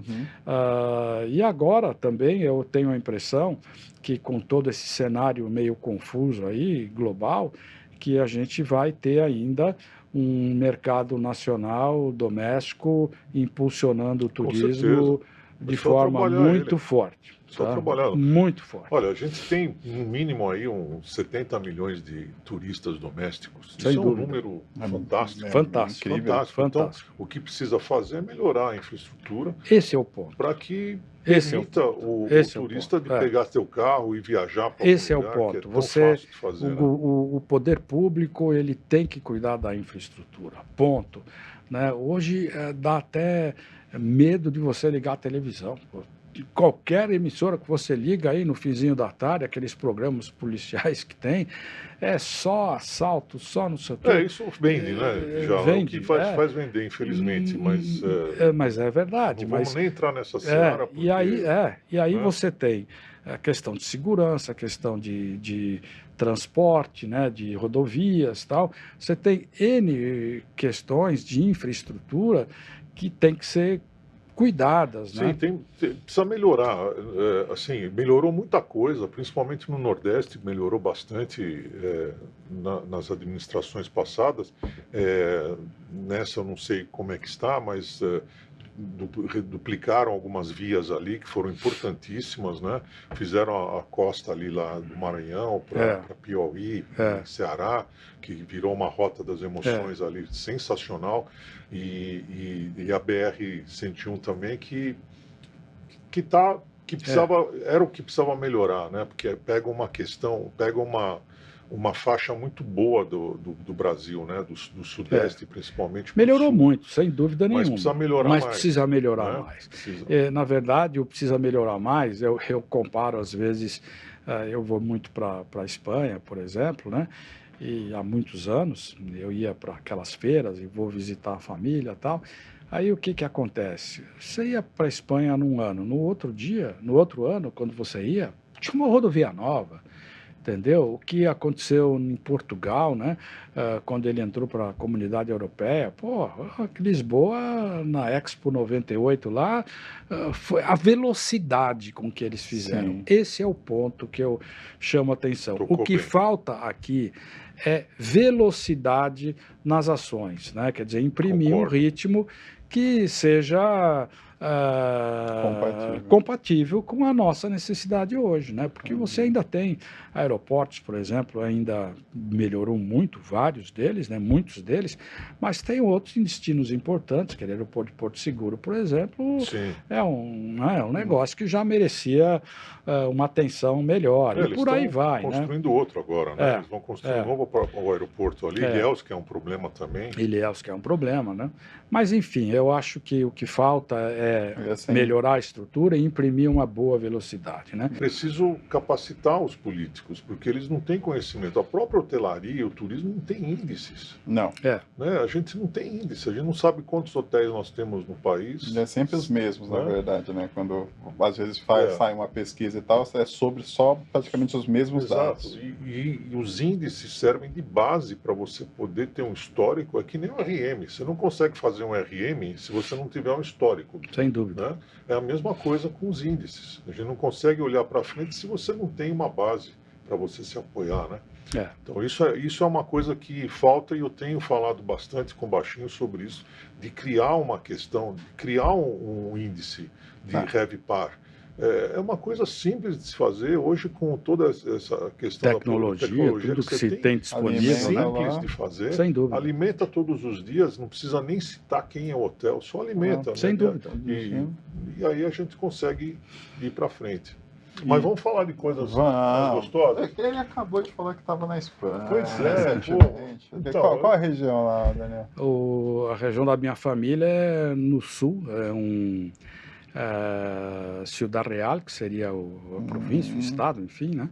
E agora também eu tenho a impressão que, com todo esse cenário meio confuso aí, global, que a gente vai ter ainda um mercado nacional doméstico impulsionando o turismo de forma muito forte.
Só trabalhando.
Muito forte.
Olha, a gente tem no mínimo aí uns 70 milhões de turistas domésticos.
Sem
Isso
dúvida.
É um número fantástico.
Fantástico.
Fantástico. Então, o que precisa fazer é melhorar a infraestrutura.
Esse é o ponto.
Para que permita o turista de pegar seu carro e viajar para
esse é o ponto.
Que é tão fácil de fazer,
o poder público ele tem que cuidar da infraestrutura. Ponto. Né? Hoje dá até medo de você ligar a televisão. Qualquer emissora que você liga aí no finzinho da tarde, aqueles programas policiais que tem, é só assalto, só não sei o quê.
Isso vende, né? Já
vende,
o que faz vender, infelizmente, mas...
mas é verdade.
Não vamos nem entrar nessa seara, porque...
E aí você tem a questão de segurança, a questão de transporte, né, de rodovias e tal. Você tem N questões de infraestrutura que tem que ser cuidadas, né?
Sim, precisa melhorar. Assim, melhorou muita coisa, principalmente no Nordeste, melhorou bastante nas administrações passadas. Nessa eu não sei como é que está, mas duplicaram algumas vias ali que foram importantíssimas, né? Fizeram a costa ali lá do Maranhão para Piauí, Ceará, que virou uma rota das emoções ali sensacional, e a BR-101 também que precisava, era o que precisava melhorar, né? Porque pega uma faixa muito boa do Brasil, né? Do Sudeste, principalmente.
Melhorou muito, sem dúvida nenhuma.
Mas precisa melhorar mais.
Precisa melhorar
né?
mais. Na verdade, o precisa melhorar mais, eu comparo às vezes, eu vou muito para a Espanha, por exemplo, né? E há muitos anos eu ia para aquelas feiras e vou visitar a família e tal. Aí o que acontece? Você ia para a Espanha num ano, no outro ano, quando você ia, tinha uma rodovia nova. Entendeu? O que aconteceu em Portugal, né? Quando ele entrou para a Comunidade Europeia, Lisboa, na Expo 98 lá, foi a velocidade com que eles fizeram.
Sim.
Esse é o ponto que eu chamo a atenção.
Tocou
o que
bem.
Falta aqui é velocidade nas ações, né? Quer dizer, imprimir
Concordo.
um ritmo que seja compatível com a nossa necessidade hoje, né? Porque você ainda tem aeroportos, por exemplo, ainda melhorou muito, vários deles, né? Muitos deles, mas tem outros destinos importantes, que é o aeroporto de Porto Seguro, por exemplo,
Sim.
é um negócio que já merecia uma atenção melhor, e por aí vai, né?
construindo outro agora, né? Eles vão construir um novo aeroporto ali, Ilhéus, que é um problema também.
Ilhéus, que é um problema, né? Mas, enfim, eu acho que o que falta é melhorar a estrutura e imprimir uma boa velocidade, né?
Preciso capacitar os políticos, porque eles não têm conhecimento. A própria hotelaria, o turismo não tem índices.
Não.
Né? A gente não tem índice, a gente não sabe quantos hotéis nós temos no país.
É sempre os mesmos, na verdade, né? Quando às vezes sai uma pesquisa e tal, é sobre só praticamente os mesmos dados.
E os índices servem de base para você poder ter um histórico. É que nem o RM. Você não consegue fazer um RM se você não tiver um histórico.
Sem dúvida.
Né? É a mesma coisa com os índices. A gente não consegue olhar para frente se você não tem uma base para você se apoiar, né? Então isso é uma coisa que falta, e eu tenho falado bastante com o Baixinho sobre isso, de criar uma questão, de criar um índice de RevPAR. É uma coisa simples de se fazer hoje, com toda essa questão
tecnologia,
da tecnologia
tudo que se tem disponível,
simples de fazer.
Sem dúvida.
Alimenta todos os dias, não precisa nem citar quem é o hotel, só alimenta.
Sem dúvida.
E aí a gente consegue ir para frente. Mas vamos falar de coisas mais gostosas?
Ele acabou de falar que estava na Espanha.
Pois é,
então, qual a região lá, Daniel?
A região da minha família é no sul, Ciudad Real, que seria a província, o estado, enfim, né?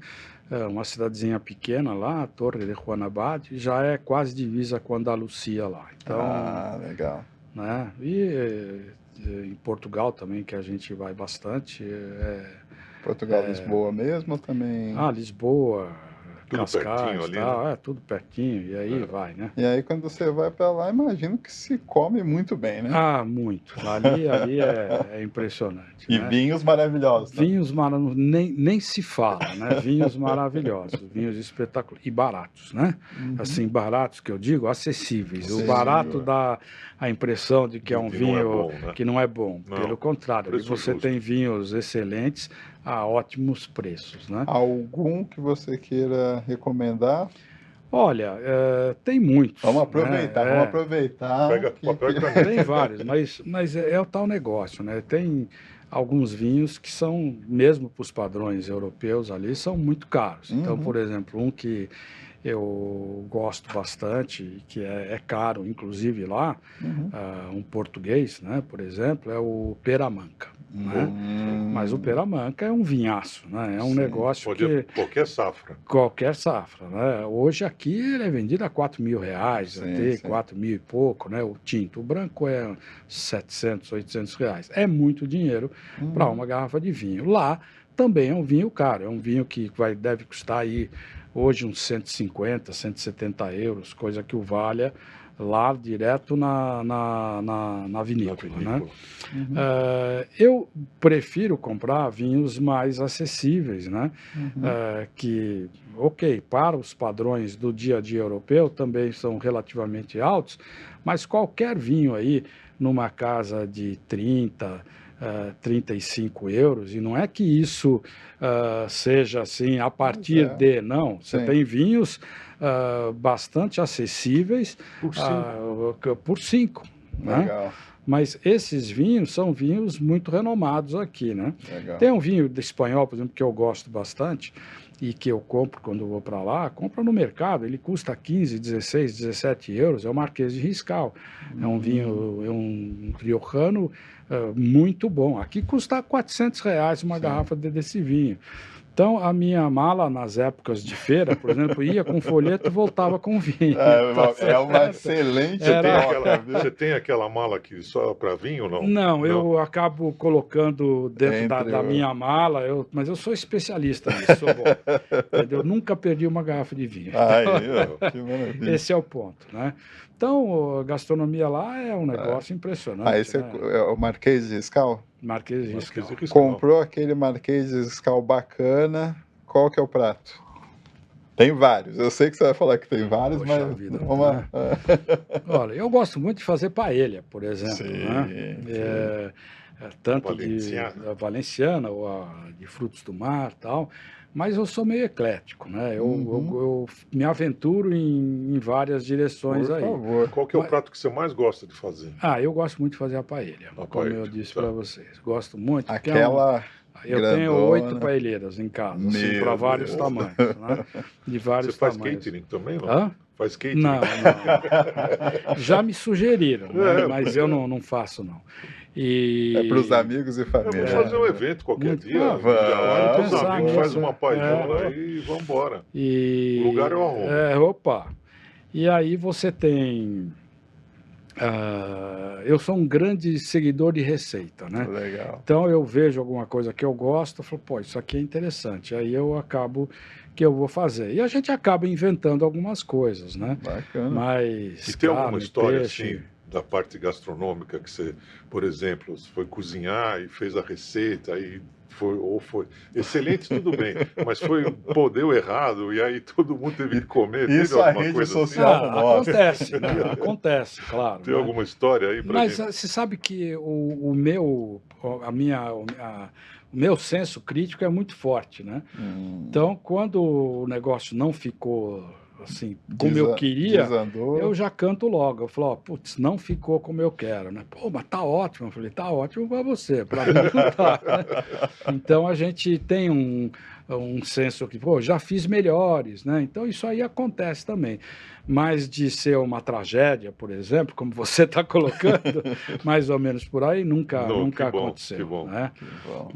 Uma cidadezinha pequena lá, Torre de Juanabad, já é quase divisa com a Andalucia lá. Então,
legal.
Né? E em Portugal também, que a gente vai bastante.
Portugal, Lisboa mesmo também?
Lisboa,
tudo
Cascais,
pertinho ali,
tal,
né?
tudo pertinho, e aí vai, né?
E aí quando você vai para lá, imagino que se come muito bem, né?
Muito. Ali é impressionante.
E
né?
vinhos maravilhosos. Né?
Vinhos maravilhosos, nem se fala, né? Vinhos maravilhosos, vinhos espetaculares. E baratos, né? Assim, baratos que eu digo, acessíveis. O barato dá a impressão de que é um vinho que não é bom. Não, pelo contrário, ali você tem vinhos excelentes a ótimos preços, né?
Algum que você queira recomendar?
Olha, tem muitos.
Vamos aproveitar, vamos aproveitar.
Pega papel e caneta.
Tem vários, mas é o tal negócio, né? Tem alguns vinhos que são, mesmo para os padrões europeus ali, são muito caros. Então, por exemplo, um que eu gosto bastante, que é caro, inclusive lá, um português, né, por exemplo, é o Peramanca. Né? Mas o Peramanca é um vinhaço, né? É um negócio que...
Qualquer safra.
Qualquer safra, né? Hoje aqui ele é vendido a R$4.000, até 4.000 e pouco, né? O tinto, o branco é 700, 800 reais. É muito dinheiro para uma garrafa de vinho. Lá também é um vinho caro, é um vinho que deve custar aí hoje uns 150, 170 euros, coisa que o valha lá direto na vinícola, né? Eu prefiro comprar vinhos mais acessíveis, né? Que, para os padrões do dia a dia europeu também são relativamente altos, mas qualquer vinho aí numa casa de 35 euros, e não é que isso seja assim a partir de, não, você tem vinhos bastante acessíveis por 5, né? Mas esses vinhos são vinhos muito renomados aqui, né? Tem um vinho espanhol, por exemplo, que eu gosto bastante e que eu compro quando eu vou para lá, compro no mercado, ele custa 15, 16, 17 euros, é o Marquês de Riscal. É um vinho, é um riojano muito bom. Aqui custa R$400 uma garrafa desse vinho. Então, a minha mala, nas épocas de feira, por exemplo, ia com folheto e voltava com vinho.
É uma excelente
Você tem aquela mala aqui só para vinho ou não?
Não, eu acabo colocando dentro da minha mala, mas eu sou especialista nisso, sou bom. Entendeu? Nunca perdi uma garrafa de vinho.
Que maravilha.
Esse é o ponto, né? Então, a gastronomia lá é um negócio impressionante.
Esse é o Marquês de Riscal?
Marquês de Riscal.
Comprou aquele Marquês de Riscal bacana, qual que é o prato? Tem vários, eu sei que você vai falar que tem vários,
Poxa
mas
vida,
vamos lá.
Olha, eu gosto muito de fazer paella, por exemplo.
Sim,
né? Tanto da valenciana, ou de frutos do mar e tal, mas eu sou meio eclético, né? Eu me aventuro em várias direções aí.
Por favor.
Qual que é o prato que você mais gosta de fazer?
Eu gosto muito de fazer a paella, como eu disse para vocês. Gosto muito. Eu
grandona.
tenho 8 paelleiras em casa, assim, para vários tamanhos, né? De vários tamanhos.
Você faz catering também, não?
Hã?
Faz catering?
Não. Já me sugeriram, né? Mas eu não faço, não. E...
para os amigos e
Eu
família.
vou fazer um evento qualquer
Muito
dia.
bom.
Já, os
pensar
amigos
nisso.
faz uma paisona e vamos embora.
E...
O lugar eu arrumo.
Opa! E aí você tem... eu sou um grande seguidor de receita, né?
Legal.
Então eu vejo alguma coisa que eu gosto, eu falo, pô, isso aqui é interessante. Aí eu acabo que eu vou fazer. E a gente acaba inventando algumas coisas, né?
Bacana.
Mas
E tem alguma
carne,
história
peixe...
assim, da parte gastronômica, que você, por exemplo, você foi cozinhar e fez a receita, aí foi excelente, tudo bem, mas pô, deu errado, e aí todo mundo teve que comer.
Isso
Teve
a
alguma
rede
coisa
social
assim?
não mostra.
Acontece, né? Acontece, claro.
Tem
né?
alguma história aí pra
Mas
gente?
você sabe que o meu senso crítico é muito forte, né? Então, quando o negócio não ficou assim como eu queria,
Desandou.
eu já canto logo. Eu falo, ó, putz, não ficou como eu quero, né? Pô, mas tá ótimo. Eu falei, tá ótimo para você, para mim não tá, né? Então a gente tem um senso que, pô, já fiz melhores, né? Então isso aí acontece também. Mas de ser uma tragédia, por exemplo, como você está colocando, mais ou menos por aí, nunca
Que bom,
aconteceu.
que bom.
Né?
Que bom.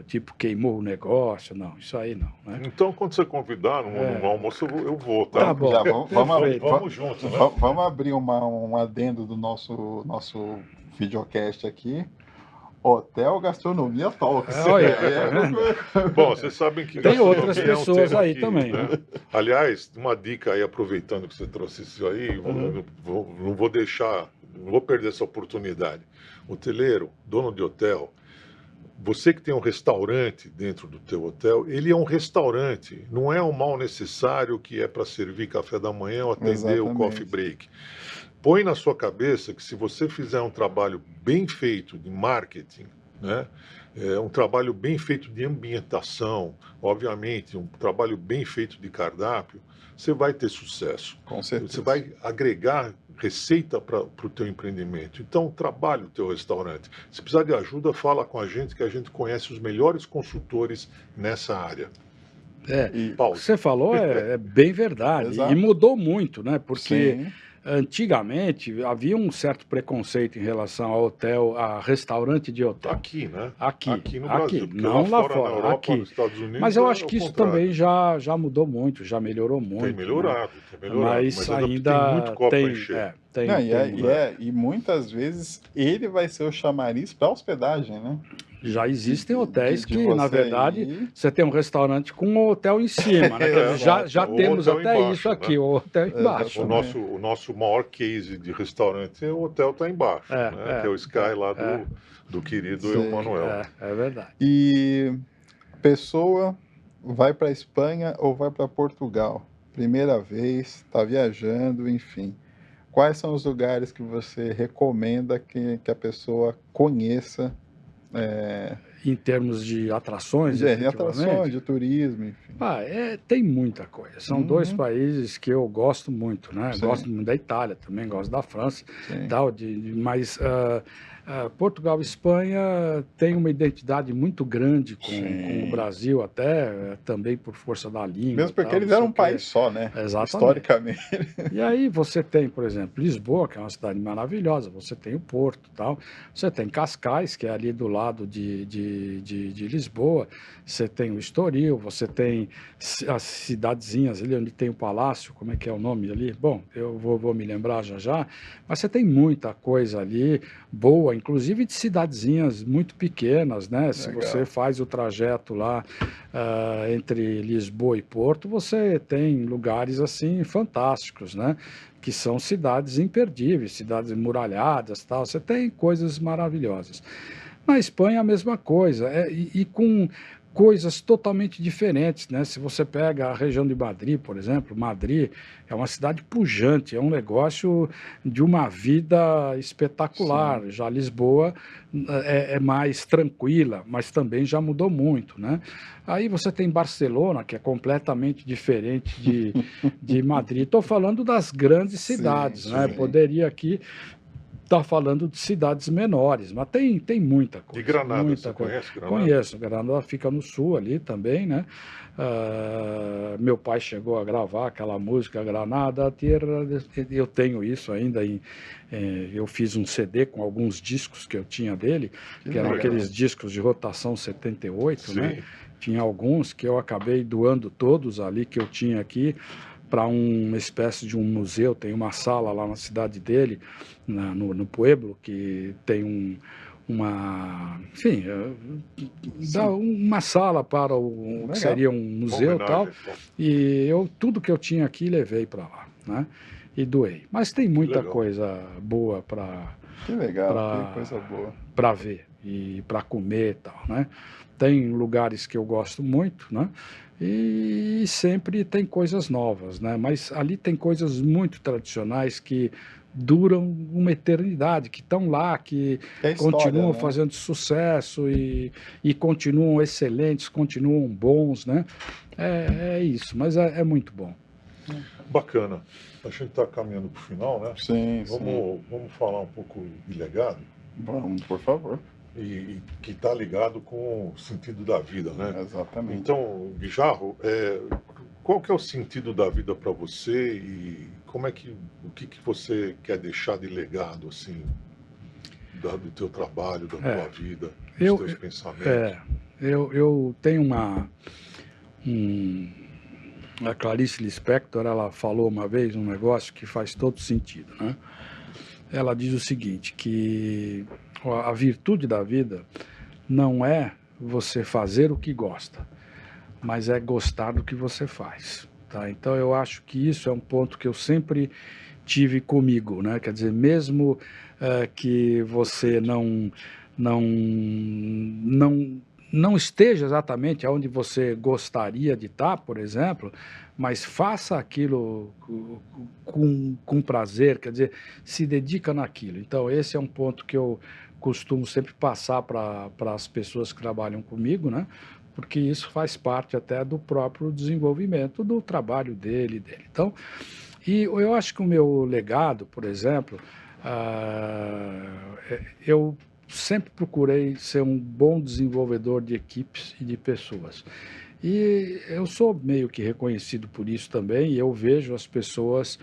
Tipo, queimou o negócio, não, isso aí não. Né?
Então, quando você convidar no almoço, eu vou, tá?
Tá bom.
Já
Vamos juntos, né?
Vamos abrir um adendo do nosso videocast aqui. Hotel Gastronomia Talks.
Olha, tá vendo?
Bom, vocês sabem que
Tem
gastronomia
outras
é um
pessoas
tema
aí também.
né? Aliás, uma dica aí, aproveitando que você trouxe isso aí, não vou deixar, não vou perder essa oportunidade. Hoteleiro, dono de hotel, você que tem um restaurante dentro do teu hotel, ele é um restaurante, não é um mal necessário que é para servir café da manhã ou atender o coffee break. Põe na sua cabeça que se você fizer um trabalho bem feito de marketing, né, um trabalho bem feito de ambientação, obviamente, um trabalho bem feito de cardápio, você vai ter sucesso.
Com certeza.
Você vai agregar receita para o teu empreendimento. Então, trabalhe o teu restaurante. Se precisar de ajuda, fala com a gente, que a gente conhece os melhores consultores nessa área.
O que você falou é bem verdade.
Exato.
E mudou muito, né? Porque...
Sim.
Antigamente havia um certo preconceito em relação ao hotel, a restaurante de hotel.
Aqui, né?
Aqui
no Brasil.
não lá fora,
na Europa,
aqui.
nos Estados Unidos.
Mas eu acho que isso
contrário.
também já mudou muito, já melhorou muito.
Tem melhorado,
né?
mas
ainda
tem muito copo a
tem,
encher.
E muitas vezes ele vai ser o chamariz para hospedagem, né?
Já existem hotéis que, na
você
verdade, você tem um restaurante com um hotel em cima, né? Já temos até
embaixo,
isso aqui,
né?
o hotel embaixo.
O nosso maior case de restaurante, o hotel está embaixo, né? Que é o Sky lá do querido Emanuel.
É verdade.
E pessoa vai para a Espanha ou vai para Portugal? Primeira vez, está viajando, enfim. Quais são os lugares que você recomenda que a pessoa conheça?
Em termos de atrações,
de turismo, enfim.
Tem muita coisa. São dois países que eu gosto muito, né?
Sim.
Gosto muito da Itália também, gosto da França,
Sim.
tal, mas Portugal e Espanha têm uma identidade muito grande com o Brasil, até também por força da língua.
Mesmo porque eles eram um país só, né?
Exatamente.
Historicamente.
E aí você tem, por exemplo, Lisboa, que é uma cidade maravilhosa, você tem o Porto, tal, você tem Cascais, que é ali do lado de Lisboa, você tem o Estoril, você tem as cidadezinhas ali onde tem o palácio, como é que é o nome ali? Bom, eu vou me lembrar já, mas você tem muita coisa ali boa, inclusive de cidadezinhas muito pequenas, né? Se você faz o trajeto lá entre Lisboa e Porto, você tem lugares assim fantásticos, né? Que são cidades imperdíveis, cidades muralhadas, tal. Você tem coisas maravilhosas. Na Espanha a mesma coisa, e com coisas totalmente diferentes, né? Se você pega a região de Madrid, por exemplo, Madrid é uma cidade pujante, é um negócio de uma vida espetacular. Sim. Já Lisboa é mais tranquila, mas também já mudou muito, né? Aí você tem Barcelona, que é completamente diferente de Madrid. Estou falando das grandes cidades, né? Poderia aqui está falando de cidades menores, mas tem muita coisa.
E Granada,
muita
você
coisa.
conhece Granada?
Conheço, Granada fica no sul ali também, né? Meu pai chegou a gravar aquela música Granada, Terra, eu tenho isso ainda, eu fiz um CD com alguns discos que eu tinha dele, que eram aqueles discos de rotação 78,
Sim.
né? Tinha alguns que eu acabei doando todos ali que eu tinha aqui, para uma espécie de um museu. Tem uma sala lá na cidade dele, no Pueblo, que tem enfim, dá uma sala para o que seria um museu e tal. E tudo que eu tinha aqui levei para lá, né? E doei. Mas tem muita coisa boa para...
Que legal, que coisa boa.
Para ver e para comer e tal, né? Tem lugares que eu gosto muito, né? E sempre tem coisas novas, né? Mas ali tem coisas muito tradicionais que duram uma eternidade, que estão lá, que continuam, né, fazendo sucesso e continuam excelentes, continuam bons, né? É isso, mas é muito bom.
Bacana. A gente está caminhando para o final, né?
Sim,
vamos falar um pouco de legado?
Vamos, por favor.
E que está ligado com o sentido da vida, né?
Exatamente.
Então, Guijarro, qual que é o sentido da vida para você e o que você quer deixar de legado, assim, do teu trabalho, da tua vida, dos teus pensamentos?
Eu tenho a Clarice Lispector, ela falou uma vez um negócio que faz todo sentido, né? Ela diz o seguinte, que a virtude da vida não é você fazer o que gosta, mas é gostar do que você faz, tá? Então eu acho que isso é um ponto que eu sempre tive comigo, né? Quer dizer, mesmo que você não esteja exatamente onde você gostaria de estar, por exemplo, mas faça aquilo com prazer, quer dizer, se dedica naquilo. Então, esse é um ponto que eu costumo sempre passar para as pessoas que trabalham comigo, né? Porque isso faz parte até do próprio desenvolvimento do trabalho dele. Então, e eu acho que o meu legado, por exemplo, eu sempre procurei ser um bom desenvolvedor de equipes e de pessoas. E eu sou meio que reconhecido por isso também, e eu vejo as pessoas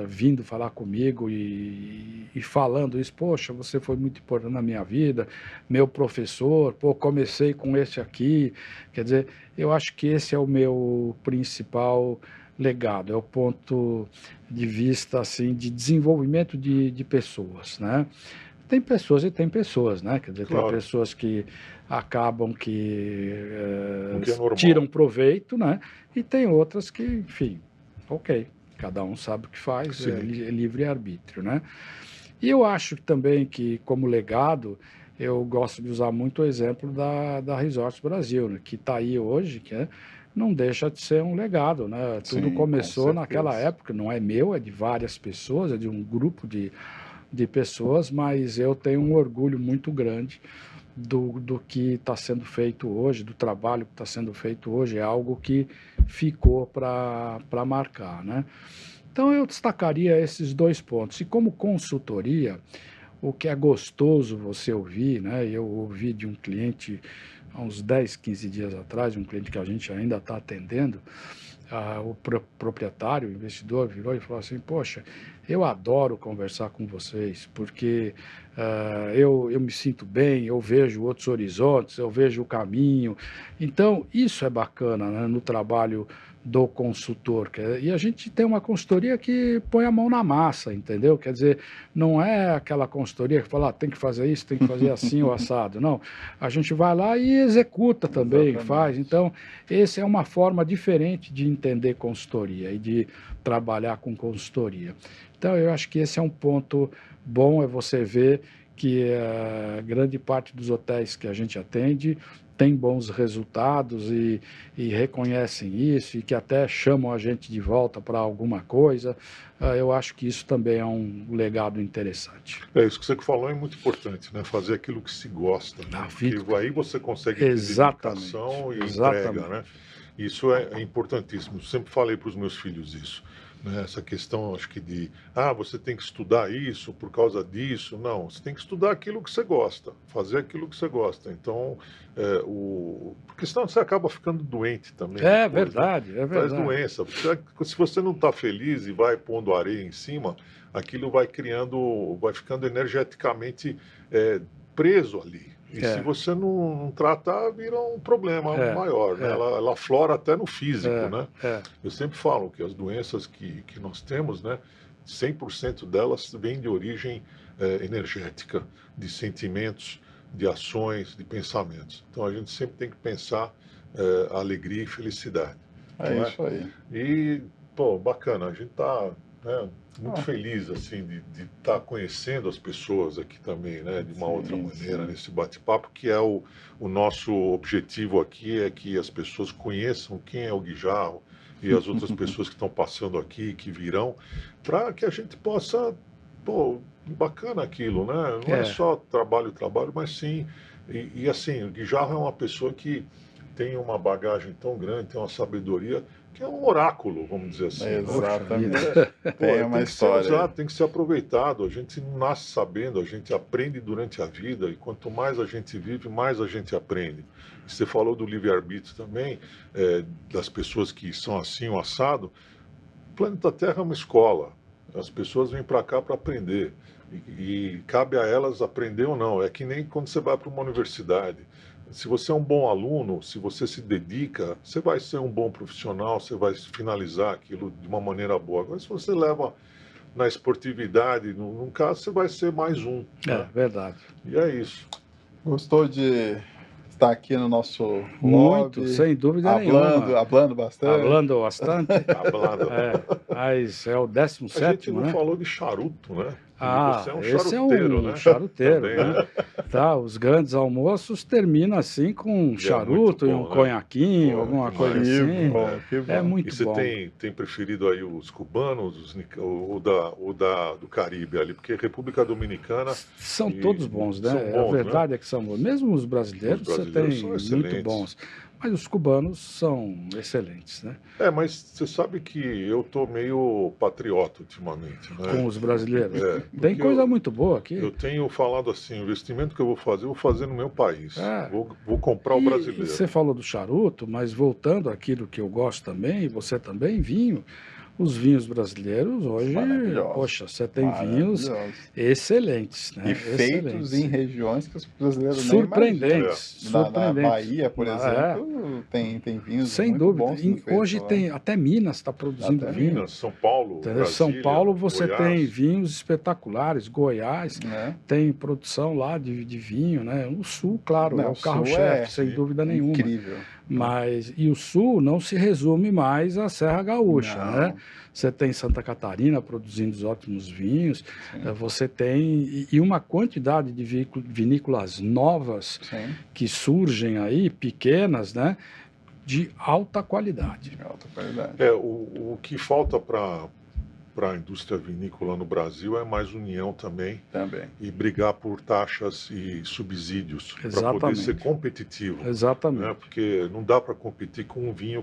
vindo falar comigo e falando isso. Poxa, você foi muito importante na minha vida, meu professor, comecei com esse aqui. Quer dizer, eu acho que esse é o meu principal legado, é o ponto de vista assim, de desenvolvimento de pessoas, né? Tem pessoas e tem pessoas, né? Quer dizer, claro, tem pessoas que acabam que tiram proveito, né? E tem outras que, enfim, ok, cada um sabe o que faz, é livre-arbítrio, né? E eu acho também que, como legado, eu gosto de usar muito o exemplo da Resorts Brasil, né? Que está aí hoje, que não deixa de ser um legado, né? Tudo começou naquela época, não é meu, é de várias pessoas, é de um grupo de pessoas, mas eu tenho um orgulho muito grande do que está sendo feito hoje, do trabalho que está sendo feito hoje, é algo que ficou para marcar, né? Então eu destacaria esses dois pontos. E como consultoria, o que é gostoso você ouvir, né? Eu ouvi de um cliente há uns 10, 15 dias atrás, um cliente que a gente ainda está atendendo, o proprietário, o investidor, virou e falou assim: poxa, eu adoro conversar com vocês, porque eu me sinto bem, eu vejo outros horizontes, eu vejo o caminho. Então, isso é bacana, né, no trabalho do consultor. E a gente tem uma consultoria que põe a mão na massa, entendeu? Quer dizer, não é aquela consultoria que fala, tem que fazer isso, tem que fazer assim ou assado. Não, a gente vai lá e executa também, faz. Então, essa é uma forma diferente de entender consultoria e de trabalhar com consultoria. Então, eu acho que esse é um ponto bom, é você ver que a grande parte dos hotéis que a gente atende tem bons resultados e reconhecem isso e que até chamam a gente de volta para alguma coisa. Eu acho que isso também é um legado interessante.
Isso que você falou é muito importante, né? Fazer aquilo que se gosta, né? Porque aí você consegue ter dedicação e entrega, né? Isso é importantíssimo. Eu sempre falei para os meus filhos isso. né? Essa questão, acho que você tem que estudar isso por causa disso. Não, você tem que estudar aquilo que você gosta, fazer aquilo que você gosta. Então, porque senão você acaba ficando doente também
É
depois, né?
verdade, é
Traz
verdade.
doença. Se você não está feliz e vai pondo areia em cima, aquilo vai ficando energeticamente preso ali. E se você não tratar, vira um problema maior, né? Ela aflora até no físico, né? Eu sempre falo que as doenças que nós temos, né, 100% delas vêm de origem energética, de sentimentos, de ações, de pensamentos. Então a gente sempre tem que pensar alegria e felicidade.
É isso aí.
E, pô, bacana, a gente tá, né, muito feliz, assim, de estar conhecendo as pessoas aqui também, né, de uma outra maneira, nesse bate-papo, que é o nosso objetivo aqui, é que as pessoas conheçam quem é o Guijarro e as outras pessoas que estão passando aqui, que virão, para que a gente possa, pô, bacana aquilo, né, não é só trabalho, mas sim, e assim, o Guijarro é uma pessoa que tem uma bagagem tão grande, tem uma sabedoria, que é um oráculo, vamos dizer assim.
Exatamente.
Tem
uma
que
história.
ser usado, tem que ser aproveitado. A gente não nasce sabendo, a gente aprende durante a vida, e quanto mais a gente vive, mais a gente aprende. Você falou do livre-arbítrio também, das pessoas que são assim, o assado. O planeta Terra é uma escola. As pessoas vêm para cá para aprender. E cabe a elas aprender ou não. É que nem quando você vai para uma universidade. Se você é um bom aluno, se você se dedica, você vai ser um bom profissional, você vai finalizar aquilo de uma maneira boa. Agora, se você leva na esportividade, num caso, você vai ser mais um. Né?
Verdade.
E é isso.
Gostou de estar aqui no nosso
Muito,
lobby,
sem dúvida nenhuma.
Hablando bastante.
Hablando bastante.
Hablando.
Mas é o 17º,
A gente não
né?
falou de charuto, né?
Você é um
esse
charuteiro,
é um
né? Charuteiro,
também,
né? Tá, os grandes almoços terminam assim com um charuto
bom,
e um conhaquinho,
Pô,
alguma
demais.
coisa assim.
Que bom.
É muito
E você
bom.
tem preferido aí os cubanos, ou do Caribe ali? Porque República Dominicana...
São todos bons, né?
São bons,
A verdade é que são bons. Mesmo os brasileiros,
Os brasileiros
você
são
tem muito bons. Mas os cubanos são excelentes, né?
Mas você sabe que eu tô meio patriota ultimamente, né?
Com os brasileiros. Tem coisa muito boa aqui.
Eu tenho falado assim, o investimento que eu vou fazer no meu país. Vou comprar o brasileiro.
E você falou do charuto, mas voltando àquilo que eu gosto também, e você também, vinho. Os vinhos brasileiros hoje, poxa, você tem vinhos excelentes, né?
E feitos em regiões que os brasileiros
surpreendentes.
Na Bahia, por exemplo, tem vinhos
sem
muito
dúvida.
bons.
Hoje tem até Minas está produzindo vinho.
Minas, São Paulo, Brasília,
São Paulo você
Goiás.
tem vinhos espetaculares. Goiás tem produção lá de vinho, né? O Sul, claro, é o carro-chefe, sem dúvida nenhuma.
Incrível.
E o Sul não se resume mais à Serra Gaúcha, né? Você tem Santa Catarina produzindo ótimos vinhos, você tem uma quantidade de vinícolas novas que surgem aí, pequenas, né? De alta qualidade.
O que falta para a indústria vinícola no Brasil é mais união também. E brigar por taxas e subsídios para poder ser competitivo.
Exatamente.
Né? Porque não dá para competir com um vinho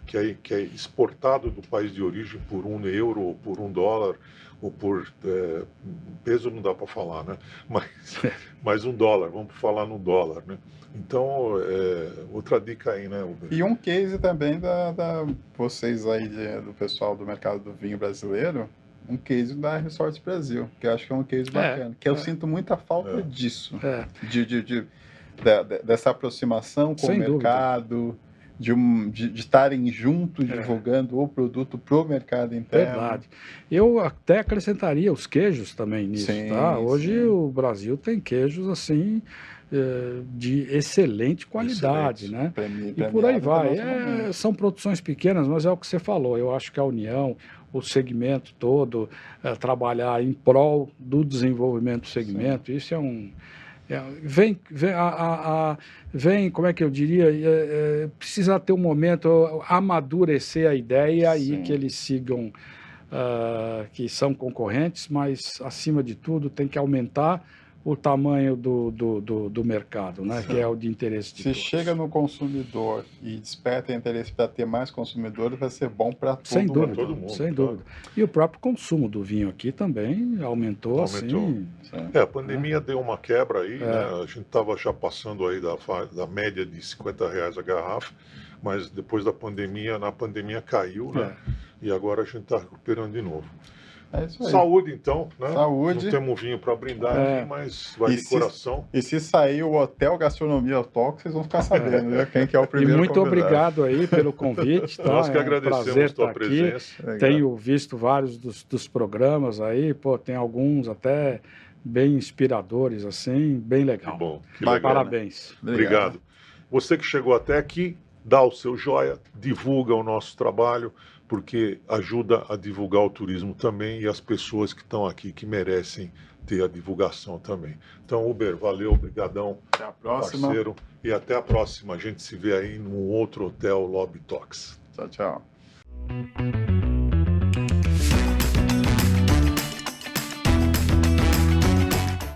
que é exportado do país de origem por €1, ou por $1, ou por peso não dá para falar, né? Mas $1, vamos falar no dólar, né? Então, outra dica aí, né, Uber?
E um case também vocês aí, do pessoal do mercado do vinho brasileiro, um case da Resorts Brasil, que eu acho que é um case bacana, que eu sinto muita falta disso, dessa aproximação com o mercado, de estarem juntos divulgando o produto para o mercado interno.
Verdade. Eu até acrescentaria os queijos também nisso, tá? Hoje o Brasil tem queijos assim de excelente qualidade, né? E por aí vai. São produções pequenas, mas é o que você falou. Eu acho que a união, o segmento todo, trabalhar em prol do desenvolvimento do segmento, isso é um... Vem, como é que eu diria, precisa ter um momento, amadurecer a ideia e que eles sigam, que são concorrentes, mas, acima de tudo, tem que aumentar o tamanho do mercado, né? Que é o de interesse de
Se
todos.
chega no consumidor e desperta interesse para ter mais consumidores, vai ser bom para todo
Sem dúvida,
todo mundo,
sem
claro.
dúvida. E o próprio consumo do vinho aqui também aumentou. Assim.
A pandemia deu uma quebra aí, né? A gente estava já passando aí da média de R$50 a garrafa, mas depois da pandemia, na pandemia caiu, né? E agora a gente está recuperando de novo.
É isso aí.
Saúde, então, né?
Saúde.
Não temos vinho para brindar aqui, mas vai de coração.
E se sair o Hotel Gastronomia Talk, vocês vão ficar sabendo, né? Quem que é o primeiro
E muito
convidado.
obrigado aí pelo convite. Tá?
Nós que
É um
agradecemos
prazer
tua
estar
presença.
aqui. Tenho visto vários dos programas aí, pô, tem alguns até bem inspiradores, assim, bem legal.
Que bom, que legal.
Parabéns.
Obrigado. Você que chegou até aqui, dá o seu joia, divulga o nosso trabalho, porque ajuda a divulgar o turismo também e as pessoas que estão aqui que merecem ter a divulgação também. Então, Uber, valeu, obrigadão,
até a próxima.
Parceiro, e até a próxima. A gente se vê aí num outro hotel Lobby Talks.
Tchau, tchau.